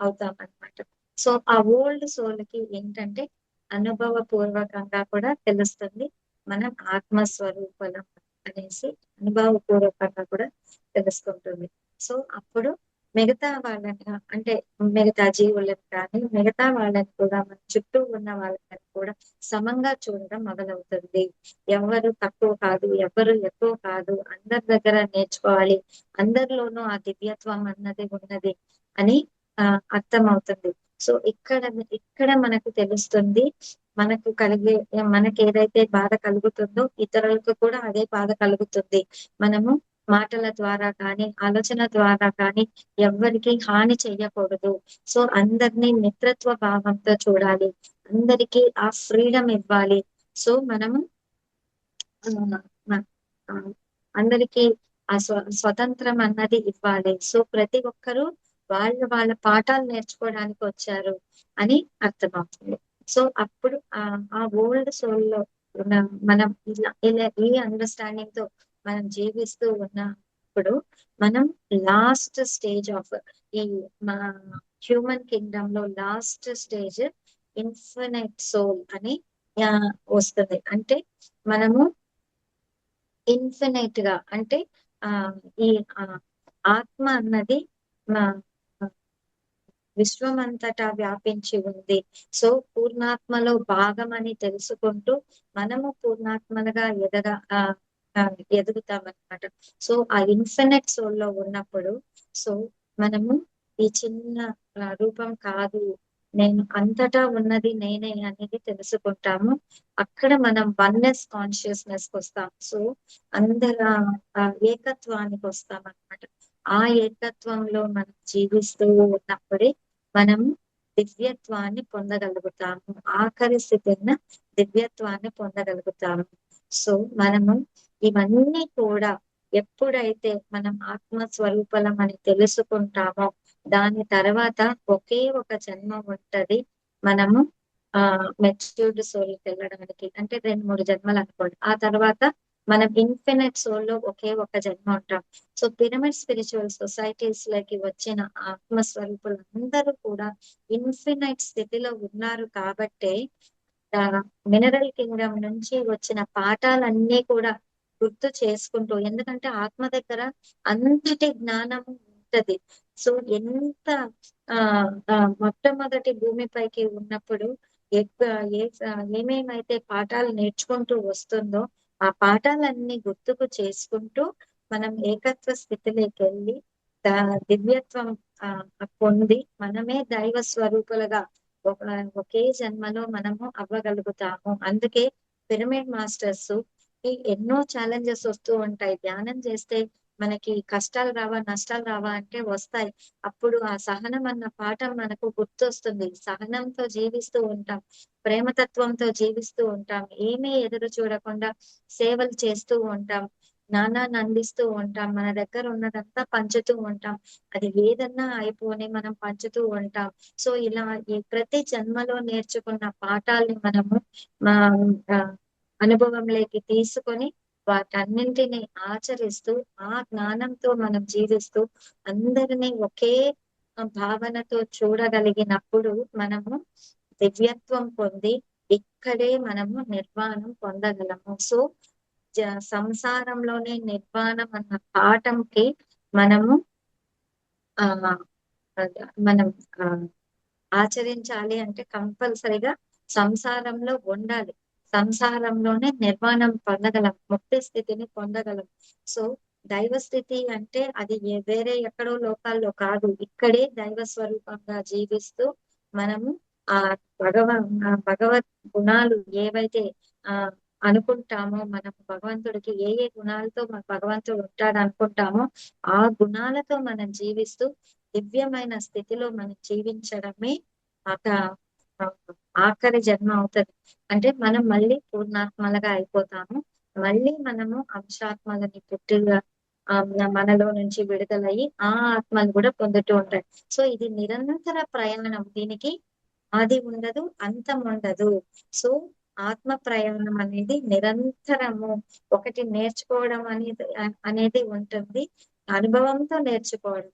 అవుతాం అనమాట. సో ఆ ఓల్డ్ సోల్ కి ఏంటంటే అనుభవ పూర్వకంగా కూడా తెలుస్తుంది మనం ఆత్మస్వరూపలం అనేసి, అనుభవ పూర్వకంగా కూడా తెలుసుకుంటుంది. సో అప్పుడు మిగతా వాళ్ళని అంటే మిగతా జీవులను కానీ మిగతా వాళ్ళని కూడా, మన చుట్టూ ఉన్న వాళ్ళని కూడా సమంగా చూడడం మొదలవుతుంది. ఎవరు తక్కువ కాదు, ఎవరు ఎక్కువ కాదు, అందరి దగ్గర నేర్చుకోవాలి, అందరిలోనూ ఆ దివ్యత్వం అన్నది ఉన్నది అని అర్థమవుతుంది. సో ఇక్కడ మనకు తెలుస్తుంది, మనకి ఏదైతే బాధ కలుగుతుందో ఇతరులకు కూడా అదే బాధ కలుగుతుంది. మనము మాటల ద్వారా కానీ ఆలోచన ద్వారా కానీ ఎవ్వరికి హాని చెయ్యకూడదు. సో అందరినీ మిత్రత్వ భావంతో చూడాలి, అందరికీ ఆ ఫ్రీడమ్ ఇవ్వాలి. సో మనము ఆ, ఆ, అందరికీ ఆ స్వతంత్రం అన్నది ఇవ్వాలి. సో ప్రతి ఒక్కరూ వాళ్ళ పాఠాలు నేర్చుకోవడానికి వచ్చారు అని అర్థమవుతుంది. సో అప్పుడు ఆ ఓల్డ్ సోల్ లో ఉన్న మనం ఇలా ఈ అండర్స్టాండింగ్ తో మనం జీవిస్తూ ఉన్నప్పుడు మనం లాస్ట్ స్టేజ్ ఆఫ్ ఈ మా హ్యూమన్ కింగ్డమ్ లో లాస్ట్ స్టేజ్ ఇన్ఫినైట్ సోల్ అని ఆ, వస్తుంది. అంటే మనము ఇన్ఫినైట్ గా, అంటే ఆ ఈ ఆ, ఆత్మ అన్నది విశ్వమంతటా వ్యాపించి ఉంది. సో పూర్ణాత్మలో భాగమని తెలుసుకుంటూ మనము పూర్ణాత్మలుగా ఎదుగుతాం అనమాట. సో ఆ ఇన్ఫినిట్ సోల్ లో ఉన్నప్పుడు సో మనము ఈ చిన్న రూపం కాదు, నేను అంతటా ఉన్నది నేనే అనేది తెలుసుకుంటాము. అక్కడ మనం వన్నెస్ కాన్షియస్నెస్ వస్తాం. సో అందర ఏకత్వానికి వస్తాం అన్నమాట. ఆ ఏకత్వంలో మనం జీవిస్తూ ఉన్నప్పుడే మనం దివ్యత్వాన్ని పొందగలుగుతాము. ఆఖరి స్థితిన దివ్యత్వాన్ని పొందగలుగుతాము. సో మనము ఇవన్నీ కూడా ఎప్పుడైతే మనం ఆత్మ స్వరూపలం అని తెలుసుకుంటామో దాని తర్వాత ఒకే ఒక జన్మ ఉంటది. మనము మెచ్యూర్డ్ సోల్కి వెళ్ళడానికి, అంటే 2-3 జన్మలు అనుకోండి. ఆ తర్వాత మనం ఇన్ఫినిట్ సోల్ లో ఒకే ఒక జన్మ ఉంటాం. సో పిరమిడ్ స్పిరిచువల్ సొసైటీస్ లోకి వచ్చిన ఆత్మస్వరూపులు అందరూ కూడా ఇన్ఫినైట్ స్థితిలో ఉన్నారు కాబట్టే మినరల్ కింగ్డమ్ నుంచి వచ్చిన పాఠాలన్నీ కూడా గుర్తు చేసుకుంటూ, ఎందుకంటే ఆత్మ దగ్గర అంతటి జ్ఞానము ఉంటది. సో ఎంత ఆ మొట్టమొదటి భూమిపైకి ఉన్నప్పుడు ఏమేమైతే పాఠాలు నేర్చుకుంటూ వస్తుందో ఆ పాఠాలన్నీ గుర్తుకు చేసుకుంటూ మనం ఏకత్వ స్థితిలోకి వెళ్ళి దివ్యత్వం పొంది మనమే దైవ స్వరూపులుగా ఒకే జన్మలో మనము అవ్వగలుగుతాము. అందుకే పిరమిడ్ మాస్టర్స్ కి ఎన్నో ఛాలెంజెస్ వస్తూ ఉంటాయి. ధ్యానం చేస్తే మనకి కష్టాలు రావా, నష్టాలు రావా అంటే వస్తాయి. అప్పుడు ఆ సహనం అన్న పాఠం మనకు గుర్తొస్తుంది. సహనంతో జీవిస్తూ ఉంటాం, ప్రేమతత్వంతో జీవిస్తూ ఉంటాం, ఏమీ ఎదురు చూడకుండా సేవలు చేస్తూ ఉంటాం, జ్ఞానాన్ని అందిస్తూ ఉంటాం, మన దగ్గర ఉన్నదంతా పంచుతూ ఉంటాం. అది ఏదన్నా అయిపోని మనం పంచుతూ ఉంటాం. సో ఇలా ఈ ప్రతి జన్మలో నేర్చుకున్న పాఠాలని మనము ఆ, అనుభవంలోకి తీసుకొని వాటన్నింటినీ ఆచరిస్తూ ఆ జ్ఞానంతో మనం జీవిస్తూ అందరినీ ఒకే భావనతో చూడగలిగినప్పుడు మనము దివ్యత్వం పొంది ఇక్కడే మనము నిర్వాణం పొందగలము. సో సంసారంలోనే నిర్వాణం అన్న పాఠంకి మనము ఆ మనం ఆ ఆచరించాలి అంటే కంపల్సరిగా సంసారంలో ఉండాలి. సంసారంలోనే నిర్వాణం పొందగలం, ముక్తి స్థితిని పొందగలం. సో దైవ స్థితి అంటే అది వేరే ఎక్కడో లోకాల్లో కాదు, ఇక్కడే దైవ స్వరూపంగా జీవిస్తూ మనము ఆ భగవత్ గుణాలు ఏవైతే ఆ అనుకుంటామో, మనం భగవంతుడికి ఏ ఏ గుణాలతో మన భగవంతుడు ఉంటాడు అనుకుంటామో ఆ గుణాలతో మనం జీవిస్తూ దివ్యమైన స్థితిలో మనం జీవించడమే ఒక ఆఖరి జన్మ అవుతది. అంటే మనం మళ్ళీ పూర్ణాత్మలుగా అయిపోతాము. మళ్ళీ మనము అంశాత్మలని పుట్టిగా మనలో నుంచి విడుదలయ్యి ఆ ఆత్మలు కూడా పొందుతూ ఉంటాయి. సో ఇది నిరంతర ప్రయాణం, దీనికి ఆది ఉండదు, అంతం ఉండదు. సో ఆత్మ ప్రయాణం అనేది నిరంతరము. ఒకటి నేర్చుకోవడం అనేది ఉంటుంది, అనుభవంతో నేర్చుకోవడం.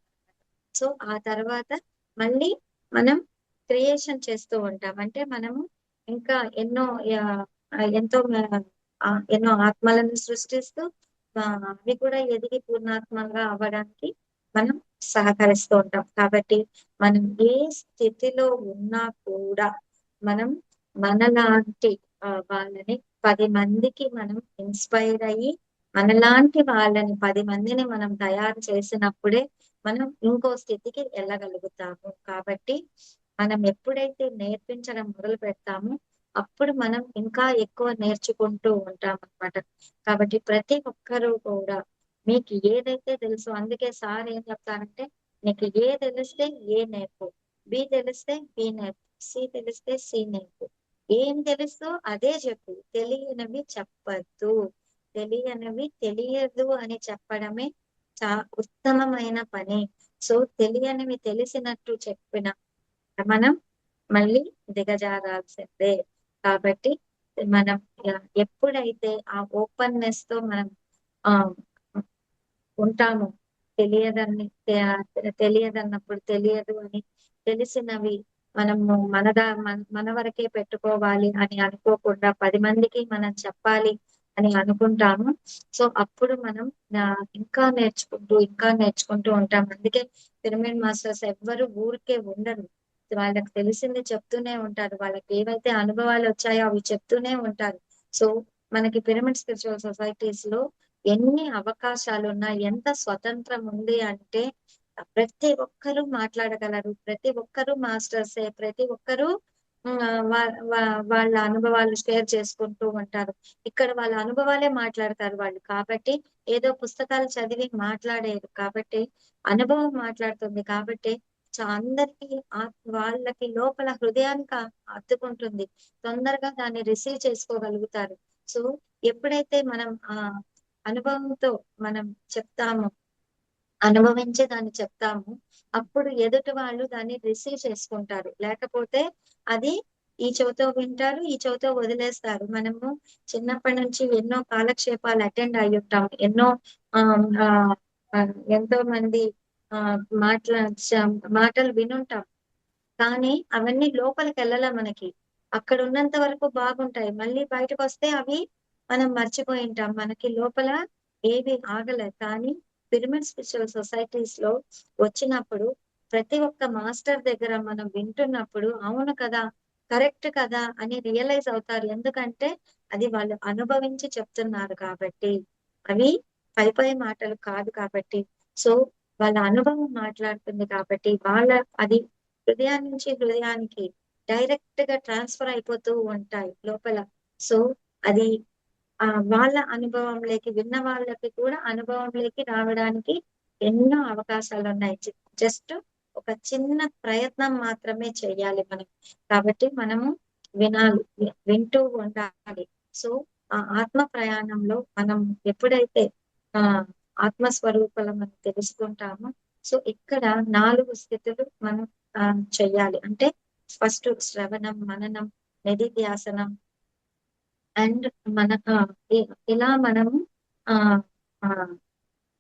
సో ఆ తర్వాత మళ్ళీ మనం క్రియేషన్ చేస్తూ ఉంటాం. అంటే మనము ఇంకా ఎంతో ఎన్నో ఆత్మలను సృష్టిస్తూ అవి కూడా ఎదిగి పూర్ణాత్మంగా అవ్వడానికి మనం సహకరిస్తూ ఉంటాం. కాబట్టి మనం ఏ స్థితిలో ఉన్నా కూడా మనం మనలాంటి వాళ్ళని 10 మందికి మనం ఇన్స్పైర్ అయ్యి మనలాంటి వాళ్ళని 10 మందిని మనం తయారు చేసినప్పుడే మనం ఇంకో స్థితికి వెళ్ళగలుగుతాము. కాబట్టి మనం ఎప్పుడైతే నేర్పించడం మొదలు పెడతామో అప్పుడు మనం ఇంకా ఎక్కువ నేర్చుకుంటూ ఉంటాం అన్నమాట. కాబట్టి ప్రతి ఒక్కరూ కూడా మీకు ఏదైతే తెలుసో, అందుకే సార్ ఏం చెప్తారంటే నీకు ఏ తెలిస్తే ఏ నేర్పు, బి తెలిస్తే బి నేర్పు, సి తెలిస్తే సి నేర్పు, ఏం తెలుసో అదే చెప్పు, తెలియనివి చెప్పద్దు. తెలియనివి తెలియదు అని చెప్పడమే ఉత్తమమైన పని. సో తెలియనివి తెలిసినట్టు చెప్పిన మనం మళ్ళీ దిగజారాల్సిందే. కాబట్టి మనం ఎప్పుడైతే ఆ ఓపెన్నెస్ తో మనం ఆ ఉంటాము, తెలియదన్నప్పుడు తెలియదు అని, తెలిసినవి మనము మన వరకే పెట్టుకోవాలి అని అనుకోకుండా 10 మందికి మనం చెప్పాలి అని అనుకుంటాము. సో అప్పుడు మనం ఇంకా నేర్చుకుంటూ ఉంటాం. అందుకే పిరమిడ్ మాస్టర్స్ ఎవ్వరు ఊరికే ఉండరు. వాళ్ళకి తెలిసింది చెప్తూనే ఉంటారు. వాళ్ళకి ఏవైతే అనుభవాలు వచ్చాయో అవి చెప్తూనే ఉంటారు. సో మనకి పిరమిడ్ స్పిరిచువల్ సొసైటీస్ లో ఎన్ని అవకాశాలు ఉన్నాయి, ఎంత స్వతంత్రం ఉంది అంటే ప్రతి ఒక్కరూ మాట్లాడగలరు, ప్రతి ఒక్కరూ మాస్టర్సే, ప్రతి ఒక్కరూ వాళ్ళ అనుభవాలు షేర్ చేసుకుంటూ ఉంటారు. ఇక్కడ వాళ్ళ అనుభవాలే మాట్లాడతారు వాళ్ళు. కాబట్టి ఏదో పుస్తకాలు చదివి మాట్లాడేరు కాబట్టి అనుభవం మాట్లాడుతుంది. కాబట్టి అందరికి వాళ్ళకి లోపల హృదయానికి అత్తుకుంటుంది. తొందరగా దాన్ని రిసీవ్ చేసుకోగలుగుతారు. సో ఎప్పుడైతే మనం ఆ అనుభవంతో మనం చెప్తామో, అనుభవించి దాన్ని చెప్తాము, అప్పుడు ఎదుటి వాళ్ళు దాన్ని రిసీవ్ చేసుకుంటారు. లేకపోతే అది ఈ చెవితో వింటారు, ఈ చెవితో వదిలేస్తారు. మనము చిన్నప్పటి నుంచి ఎన్నో కాలక్షేపాలు అటెండ్ అయి ఉంటాం. ఎన్నో ఎంతో మంది ఆ మాటలు వినుంటాం. కానీ అవన్నీ లోపలికి వెళ్ళాల మనకి. అక్కడ ఉన్నంత వరకు బాగుంటాయి. మళ్ళీ బయటకు వస్తే అవి మనం మర్చిపోయి ఉంటాం. మనకి లోపల ఏవి ఆగలేదు. కానీ పిరమిడ్ స్పిరిచువల్ సొసైటీస్ లో వచ్చినప్పుడు ప్రతి ఒక్క మాస్టర్ దగ్గర మనం వింటున్నప్పుడు అవును కదా, కరెక్ట్ కదా అని రియలైజ్ అవుతారు. ఎందుకంటే అది వాళ్ళు అనుభవించి చెప్తున్నారు కాబట్టి. అవి పై మాటలు కాదు కాబట్టి. సో వాళ్ళ అనుభవం మాట్లాడుతుంది కాబట్టి అది హృదయాన్ని నుంచి హృదయానికి డైరెక్ట్ గా ట్రాన్స్ఫర్ అయిపోతూ ఉంటాయి లోపల. సో అది వాళ్ళ అనుభవంలోకి విన్న వాళ్ళకి కూడా అనుభవంలోకి రావడానికి ఎన్నో అవకాశాలు ఉన్నాయి. జస్ట్ ఒక చిన్న ప్రయత్నం మాత్రమే చేయాలి మనం. కాబట్టి మనము వినాలి, వింటూ ఉండాలి. సో ఆ ఆత్మ ప్రయాణంలో మనం ఎప్పుడైతే ఆ ఆత్మస్వరూపాలు మనం తెలుసుకుంటామో, సో ఇక్కడ 4 స్థితులు మనం చెయ్యాలి. అంటే ఫస్ట్ శ్రవణం, మననం, నిధిధ్యాసనం అండ్ మన ఇలా మనము ఆ ఆ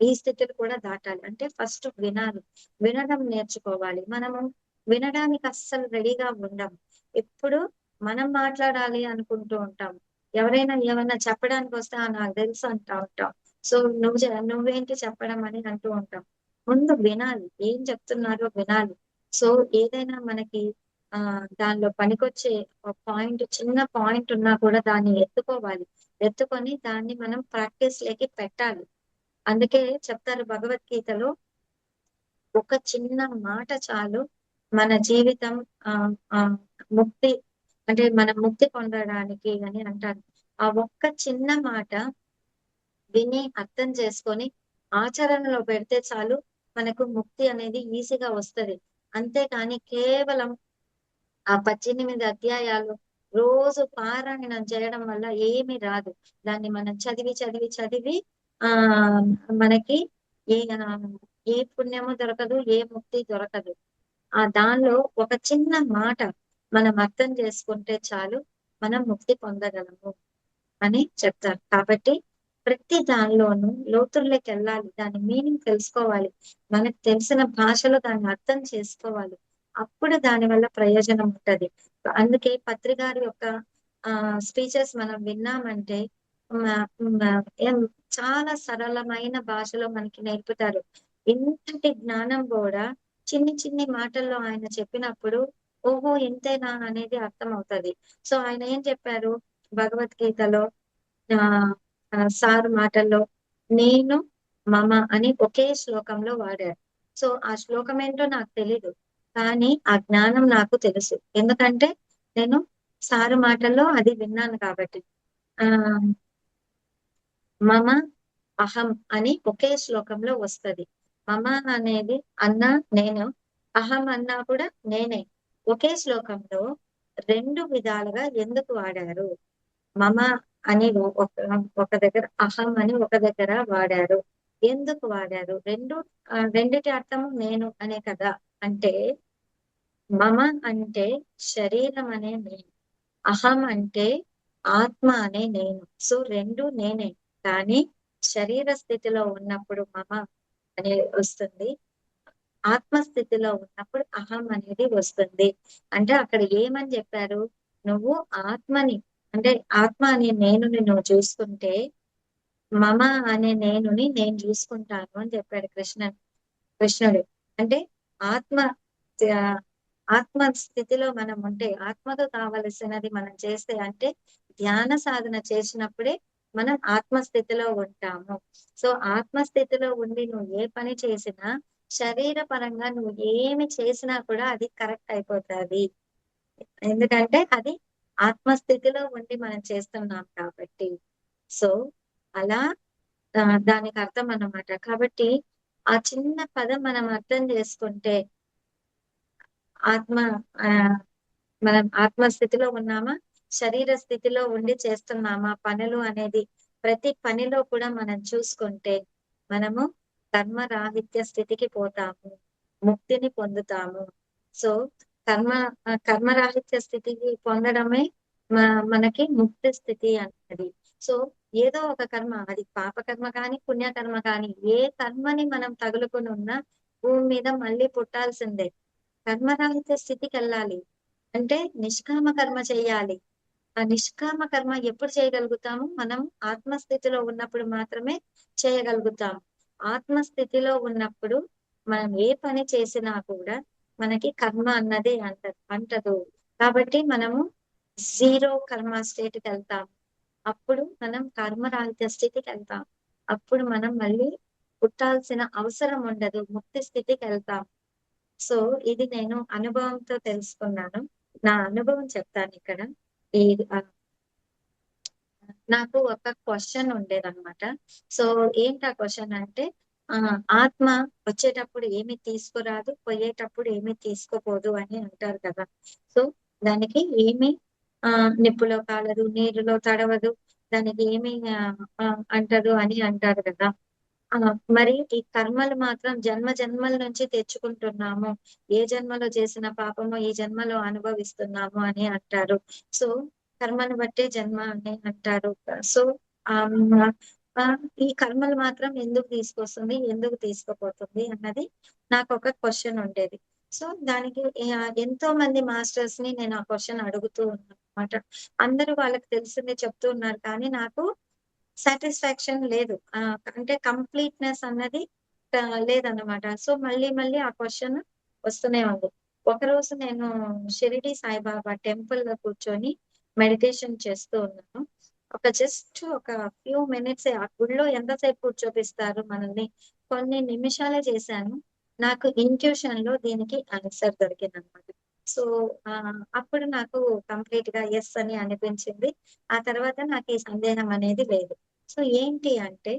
ఈ స్థితిని కూడా దాటాలి. అంటే ఫస్ట్ వినాలి, వినడం నేర్చుకోవాలి. మనము వినడానికి అస్సలు రెడీగా ఉండం. ఎప్పుడు మనం మాట్లాడాలి అనుకుంటూ ఉంటాం. ఎవరైనా ఏమన్నా చెప్పడానికి వస్తే నాకు తెలుసు అంటా ఉంటాం. సో నువ్వేంటి చెప్పడం అని అంటూ ఉంటాం. ముందు వినాలి, ఏం చెప్తున్నారో వినాలి. సో ఏదైనా మనకి దానిలో పనికొచ్చే పాయింట్, చిన్న పాయింట్ ఉన్నా కూడా దాన్ని ఎత్తుకోవాలి. ఎత్తుకొని దాన్ని మనం ప్రాక్టీస్ లోకి పెట్టాలి. అందుకే చెప్తారు భగవద్గీతలో, ఒక చిన్న మాట చాలు మన జీవితం ఆ ఆ ముక్తి, అంటే మనం ముక్తి పొందడానికి అని అంటారు. ఆ ఒక్క చిన్న మాట విని అర్థం చేసుకొని ఆచరణలో పెడితే చాలు మనకు ముక్తి అనేది ఈజీగా వస్తది. అంతేకాని కేవలం ఆ 18 అధ్యాయాలు రోజు పారాయణం చేయడం వల్ల ఏమి రాదు. దాన్ని మనం చదివి చదివి చదివి ఆ మనకి ఏ ఏ పుణ్యము దొరకదు, ఏ ముక్తి దొరకదు. దానిలో ఒక చిన్న మాట మనం అర్థం చేసుకుంటే చాలు మనం ముక్తి పొందగలము అని చెప్తారు. కాబట్టి ప్రతి దానిలోనూ లోతుల్లోకి వెళ్ళాలి, దాని మీనింగ్ తెలుసుకోవాలి, మనకు తెలిసిన భాషలో దాన్ని అర్థం చేసుకోవాలి. అప్పుడు దాని వల్ల ప్రయోజనం ఉంటది. అందుకే పత్రి గారి యొక్క స్పీచెస్ మనం విన్నామంటే చాలా సరళమైన భాషలో మనకి నేర్పుతారు. ఇంతటి జ్ఞానం కూడా చిన్ని చిన్ని మాటల్లో ఆయన చెప్పినప్పుడు ఓహో ఇంతేనా అనేది అర్థం అవుతది. సో ఆయన ఏం చెప్పారు భగవద్గీతలో, సారు మాటల్లో నేను మమ అని ఒకే శ్లోకంలో వాడారు. సో ఆ శ్లోకం ఏంటో నాకు తెలీదు, కానీ ఆ జ్ఞానం నాకు తెలుసు. ఎందుకంటే నేను సారు మాటల్లో అది విన్నాను కాబట్టి. ఆ మమ అహం అని ఒకే శ్లోకంలో వస్తది. మమ అనేది అన్నా నేను, అహం అన్నా కూడా నేనే. ఒకే శ్లోకంలో 2 విధాలుగా ఎందుకు వాడారు? మమ అని ఒక దగ్గర, అహం అని ఒక దగ్గర వాడారు. ఎందుకు వాడారు? రెండిటి అర్థము నేను అనే కదా. అంటే మమ అంటే శరీరం అనే నేను, అహం అంటే ఆత్మ అనే నేను. సో 2 నేనే. కానీ శరీర స్థితిలో ఉన్నప్పుడు మమ అనే వస్తుంది, ఆత్మస్థితిలో ఉన్నప్పుడు అహం అనేది వస్తుంది. అంటే అక్కడ ఏమని చెప్పారు? నువ్వు ఆత్మని, అంటే ఆత్మ అనే నేనుని నువ్వు చూసుకుంటే మమ అనే నేనుని నేను చూసుకుంటాను అని చెప్పాడు కృష్ణుడు. అంటే ఆత్మ ఆ, ఆత్మ స్థితిలో మనం ఉంటే, ఆత్మకు కావలసినది మనం చేస్తే, అంటే ధ్యాన సాధన చేసినప్పుడే మనం ఆత్మ స్థితిలో ఉంటాము. సో ఆత్మ స్థితిలో ఉండి నువ్వు ఏ పని చేసినా, శరీర పరంగా నువ్వు ఏమి చేసినా కూడా అది కరెక్ట్ అయిపోతుంది. ఎందుకంటే అది ఆత్మస్థితిలో ఉండి మనం చేస్తున్నాం కాబట్టి. సో అలా దానికి అర్థం అన్నమాట. కాబట్టి ఆ చిన్న పదం మనం అర్థం చేసుకుంటే, ఆత్మ ఆ మనం ఆత్మస్థితిలో ఉన్నామా, శరీర స్థితిలో ఉండి చేస్తున్నామా పనులు అనేది ప్రతి పనిలో కూడా మనం చూసుకుంటే మనము కర్మరాహిత్య స్థితికి పోతాము, ముక్తిని పొందుతాము. సో కర్మ కర్మరాహిత్య స్థితికి పొందడమే మనకి ముక్తి స్థితి అన్నది. సో ఏదో ఒక కర్మ, అది పాపకర్మ కానీ పుణ్యకర్మ కానీ, ఏ కర్మని మనం తగులుకొని ఉన్నా భూమి మీద మళ్ళీ పుట్టాల్సిందే. కర్మరాహిత్య స్థితికి వెళ్ళాలి అంటే నిష్కామ కర్మ చేయాలి. ఆ నిష్కామ కర్మ ఎప్పుడు చేయగలుగుతాము? మనం ఆత్మస్థితిలో ఉన్నప్పుడు మాత్రమే చేయగలుగుతాం. ఆత్మస్థితిలో ఉన్నప్పుడు మనం ఏ పని చేసినా కూడా మనకి కర్మ అన్నది అంటదు. కాబట్టి మనము జీరో కర్మ స్టేట్కి వెళ్తాం. అప్పుడు మనం కర్మరాహిత్య స్థితికి వెళ్తాం. అప్పుడు మనం మళ్ళీ పుట్టాల్సిన అవసరం ఉండదు, ముక్తి స్థితికి వెళ్తాం. సో ఇది నేను అనుభవంతో తెలుసుకున్నాను. నా అనుభవం చెప్తాను ఇక్కడ. ఈ ఆ, నాకు ఒక క్వశ్చన్ ఉండేదన్నమాట. సో ఏంటి ఆ క్వశ్చన్ అంటే, ఆ ఆత్మ వచ్చేటప్పుడు ఏమి తీసుకురాదు, పోయేటప్పుడు ఏమి తీసుకోపోదు అని అంటారు కదా. సో దానికి ఏమి నిప్పులో కాలదు, నీరులో తడవదు, దానికి ఏమి అంటదు అని అంటారు కదా. ఆ మరి ఈ కర్మలు మాత్రం జన్మ జన్మల నుంచి తెచ్చుకుంటున్నాము. ఏ జన్మలో చేసిన పాపము ఈ జన్మలో అనుభవిస్తున్నాము అని అంటారు. సో కర్మను బట్టే జన్మ అని అంటారు. సో ఆ ఆ, ఈ కర్మలు మాత్రం ఎందుకు తీసుకొస్తుంది, ఎందుకు తీసుకుపోతుంది అన్నది నాకు ఒక క్వశ్చన్ ఉండేది. సో దానికి ఎంతో మంది మాస్టర్స్ ని నేను ఆ క్వశ్చన్ అడుగుతూ ఉన్నాను అనమాట. అందరూ వాళ్ళకి తెలిసిందే చెప్తూ ఉన్నారు, కానీ నాకు సాటిస్ఫాక్షన్ లేదు. అంటే కంప్లీట్‌నెస్ అన్నది లేదన్నమాట. సో మళ్ళీ మళ్ళీ ఆ క్వెషన్ వస్తూనే ఉంది. ఒకరోజు నేను షిరిడి సాయిబాబా టెంపుల్‌లో కూర్చొని మెడిటేషన్ చేస్తూ ఉన్నాను. ఒక ఫ్యూ మినిట్సే ఆ గుడిలో ఎంతసేపు కూర్చోపిస్తారు మనల్ని? కొన్ని నిమిషాలే చేశాను. నాకు ఇంట్యూషన్‌లో దీనికి ఆన్సర్ దొరికిందన్నమాట. సో అప్పుడు నాకు కంప్లీట్‌గా యెస్ అని అనిపించింది. ఆ తర్వాత నాకు ఈ సందేహం అనేది లేదు. సో ఏంటి అంటే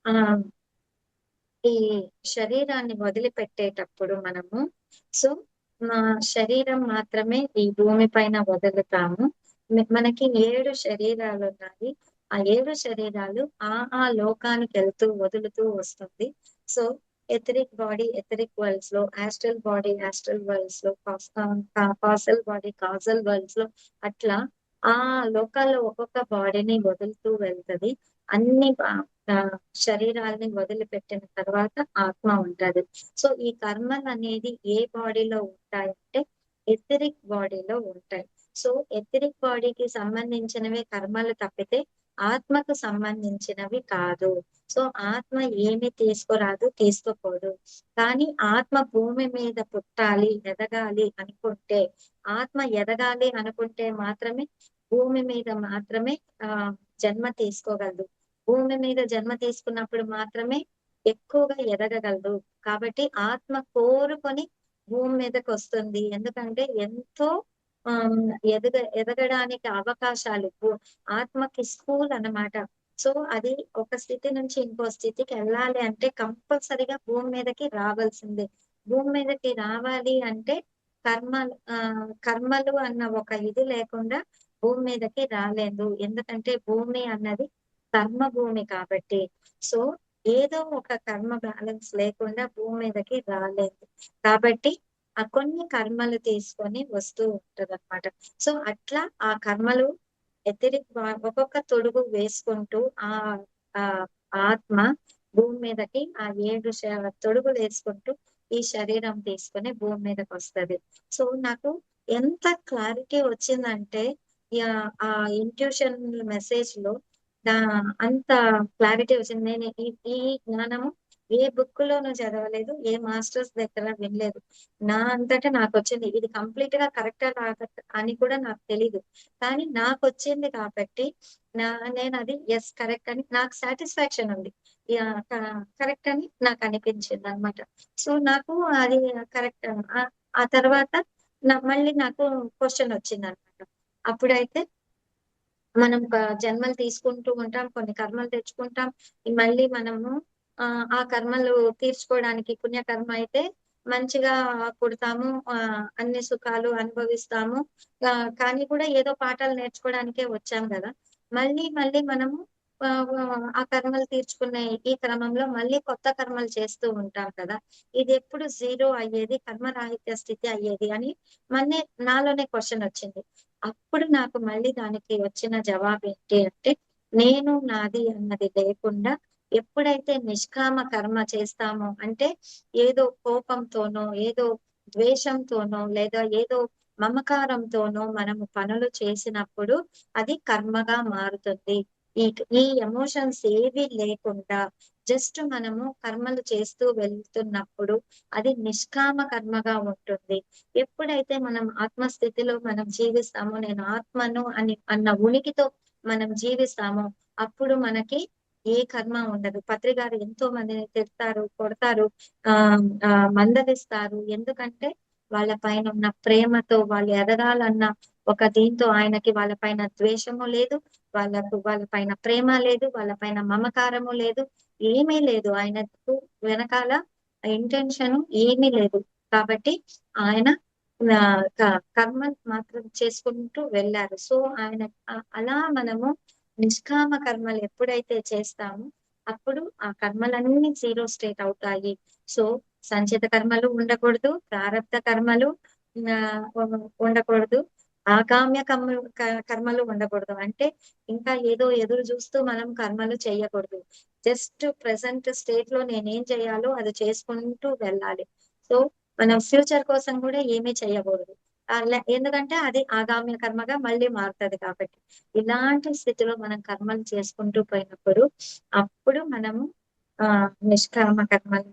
ఆహ్, ఈ శరీరాన్ని వదిలిపెట్టేటప్పుడు మనము, సో మా శరీరం మాత్రమే ఈ భూమి పైన వదులుతాము. మనకి 7 శరీరాలున్నాయి. ఆ 7 శరీరాలు ఆ లోకానికెళ్తూ వదులుతూ వస్తుంది. So etheric body etheric world's లో, ఆస్ట్రల్ బాడీ ఆస్ట్రల్ వరల్డ్స్ లో, కాసల్ బాడీ కాజల్ వరల్డ్స్ లో, అట్లా ఆ లోకాల్లో ఒక్కొక్క బాడీని వదులుతూ వెళ్తది. అన్ని ఆ శరీరాల్ని వదిలిపెట్టిన తర్వాత ఆత్మ ఉంటది. సో ఈ కర్మలు అనేది ఏ బాడీలో ఉంటాయంటే ఎథరిక్ బాడీలో ఉంటాయి. సో ఎథరిక్ బాడీకి సంబంధించినవే కర్మలు తప్పితే ఆత్మకు సంబంధించినవి కాదు. సో ఆత్మ ఏమి తీసుకురాదు, తీసుకుపోదు. కానీ ఆత్మ భూమి మీద పుట్టాలి, ఎదగాలి అనుకుంటే, ఆత్మ ఎదగాలి అనుకుంటే మాత్రమే భూమి మీద మాత్రమే ఆ జన్మ తీసుకోగలదు. భూమి మీద జన్మ తీసుకున్నప్పుడు మాత్రమే ఎక్కువగా ఎదగగలదు. కాబట్టి ఆత్మ కోరుకొని భూమి మీదకి వస్తుంది. ఎందుకంటే ఎంతో ఆహ్, ఎదగడానికి అవకాశాలు ఆత్మకి స్కూల్ అన్నమాట. సో అది ఒక స్థితి నుంచి ఇంకో స్థితికి వెళ్ళాలి అంటే కంపల్సరీగా భూమి మీదకి రావాల్సిందే. భూమి మీదకి రావాలి అంటే కర్మలు అన్న ఒక ఇది లేకుండా భూమి మీదకి రాలేదు. ఎందుకంటే భూమి అన్నది కర్మ భూమి కాబట్టి. సో ఏదో ఒక కర్మ బ్యాలెన్స్ లేకుండా భూమి మీదకి రాలేదు. కాబట్టి ఆ కొన్ని కర్మలు తీసుకొని వస్తూ ఉంటదన్నమాట. సో అట్లా ఆ కర్మలు ఒక్కొక్క తొడుగు వేసుకుంటూ ఆ ఆ ఆత్మ భూమి మీదకి ఆ 7 తొడుగులు వేసుకుంటూ ఈ శరీరం తీసుకొని భూమి మీదకి వస్తది. సో నాకు ఎంత క్లారిటీ వచ్చిందంటే ఆ ఇంట్యూషన్ మెసేజ్ లో అంత క్లారిటీ వచ్చింది. నేను ఈ జ్ఞానము ఏ బుక్ లోనూ చదవలేదు, ఏ మాస్టర్స్ దగ్గర వినలేదు. నా అంతటా నాకు వచ్చింది. ఇది కంప్లీట్ గా కరెక్టా అని కూడా నాకు తెలీదు, కానీ నాకు వచ్చింది కాబట్టి నేను అది ఎస్ కరెక్ట్ అని నాకు సాటిస్ఫాక్షన్ ఉంది. కరెక్ట్ అని నాకు అనిపించింది అనమాట. సో నాకు అది కరెక్ట్. ఆ తర్వాత మళ్ళీ నాకు క్వశ్చన్ వచ్చింది అనమాట. అప్పుడైతే మనం జన్మలు తీసుకుంటూ ఉంటాం, కొన్ని కర్మలు తెచ్చుకుంటాం. మళ్ళీ మనము ఆ కర్మలు తీర్చుకోవడానికి పుణ్యకర్మ అయితే మంచిగా పుడతాము, అన్ని సుఖాలు అనుభవిస్తాము. కానీ కూడా ఏదో పాఠాలు నేర్చుకోవడానికే వచ్చాం కదా. మళ్ళీ మళ్ళీ మనము ఆ కర్మలు తీర్చుకునే ఈ క్రమంలో మళ్ళీ కొత్త కర్మలు చేస్తూ ఉంటాం కదా. ఇది ఎప్పుడు జీరో అయ్యేది, కర్మరాహిత్య స్థితి అయ్యేది అని మళ్ళీ నాలోనే క్వశ్చన్ వచ్చింది. అప్పుడు నాకు మళ్ళీ దానికి వచ్చిన జవాబు ఏంటి అంటే, నేను నాది అన్నది లేకుండా ఎప్పుడైతే నిష్కామ కర్మ చేస్తామో, అంటే ఏదో కోపంతోనో, ఏదో ద్వేషంతోనో, లేదా ఏదో మమకారంతోనో మనము పనులు చేసినప్పుడు అది కర్మగా మారుతుంది. ఈ ఈ ఎమోషన్స్ ఏవి లేకుండా జస్ట్ మనము కర్మలు చేస్తూ వెళ్తున్నప్పుడు అది నిష్కామ కర్మగా ఉంటుంది. ఎప్పుడైతే మనం ఆత్మస్థితిలో మనం జీవిస్తామో, నేను ఆత్మను అన్న ఉనికితో మనం జీవిస్తామో, అప్పుడు మనకి ఏ కర్మ ఉండదు. పత్రి గారు ఎంతో మందిని తిడతారు, కొడతారు, ఆ ఆ మందలిస్తారు. ఎందుకంటే వాళ్ళ పైన ఉన్న ప్రేమతో వాళ్ళు ఎదగాలన్న ఒక దీంతో ఆయనకి వాళ్ళ పైన ద్వేషము లేదు, వాళ్ళ పైన ప్రేమ లేదు, వాళ్ళ పైన మమకారము లేదు, ఏమీ లేదు. ఆయనకు వెనకాల ఇంటెన్షన్ ఏమీ లేదు. కాబట్టి ఆయన కర్మ మాత్రం చేసుకుంటూ వెళ్ళారు. సో ఆయన అలా మనము నిష్కామ కర్మలు ఎప్పుడైతే చేస్తామో అప్పుడు ఆ కర్మలన్నీ జీరో స్టేట్ అవుతాయి. సో సంచిత కర్మలు ఉండకూడదు, ప్రారబ్ధ కర్మలు ఉండకూడదు, ఆగామ్య కర్మలు ఉండకూడదు. అంటే ఇంకా ఏదో ఎదురు చూస్తూ మనం కర్మలు చేయకూడదు. జస్ట్ ప్రెసెంట్ స్టేట్ లో నేనేం చేయాలో అది చేసుకుంటూ వెళ్ళాలి. సో మనం ఫ్యూచర్ కోసం కూడా ఏమీ చేయకూడదు. ఎందుకంటే అది ఆగామ్య కర్మగా మళ్ళీ మారుతుంది కాబట్టి. ఇలాంటి స్థితిలో మనం కర్మలు చేసుకుంటూ పోయినప్పుడు అప్పుడు మనము నిష్కర్మ కర్మలు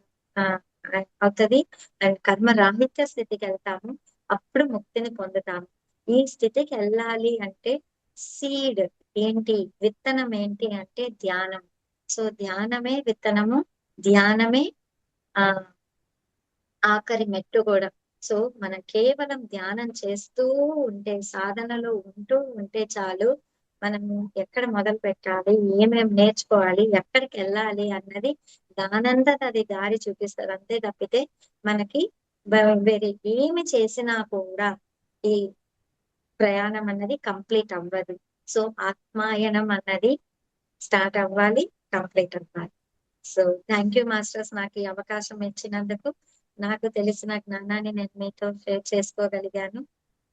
అవుతుంది, అండ్ కర్మ రాహిత్య స్థితికి వెళ్తాము. అప్పుడు ముక్తిని పొందుతాము. ఈ స్థితికి వెళ్ళాలి అంటే సీడ్ ఏంటి, విత్తనం ఏంటి అంటే ధ్యానం. సో ధ్యానమే విత్తనము, ధ్యానమే ఆ ఆఖరి మెట్టు కూడా. సో మనం కేవలం ధ్యానం చేస్తూ ఉంటే, సాధనలో ఉంటూ ఉంటే చాలు. మనం ఎక్కడ మొదలు పెట్టాలి, ఏమేమి నేర్చుకోవాలి, ఎక్కడికి వెళ్ళాలి అన్నది దానంతట అది దారి చూపిస్తారు. అంతే తప్పితే మనకి వేరే ఏమి చేసినా కూడా ఈ ప్రయాణం అన్నది కంప్లీట్ అవ్వదు. సో ఆత్మాయనం అన్నది స్టార్ట్ అవ్వాలి, కంప్లీట్ అవ్వాలి. సో థ్యాంక్ యూ మాస్టర్స్, నాకు ఈ అవకాశం ఇచ్చినందుకు. నాకు తెలిసిన జ్ఞానాన్ని నేను మీతో షేర్ చేసుకోగలిగాను.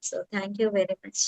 So thank you very much.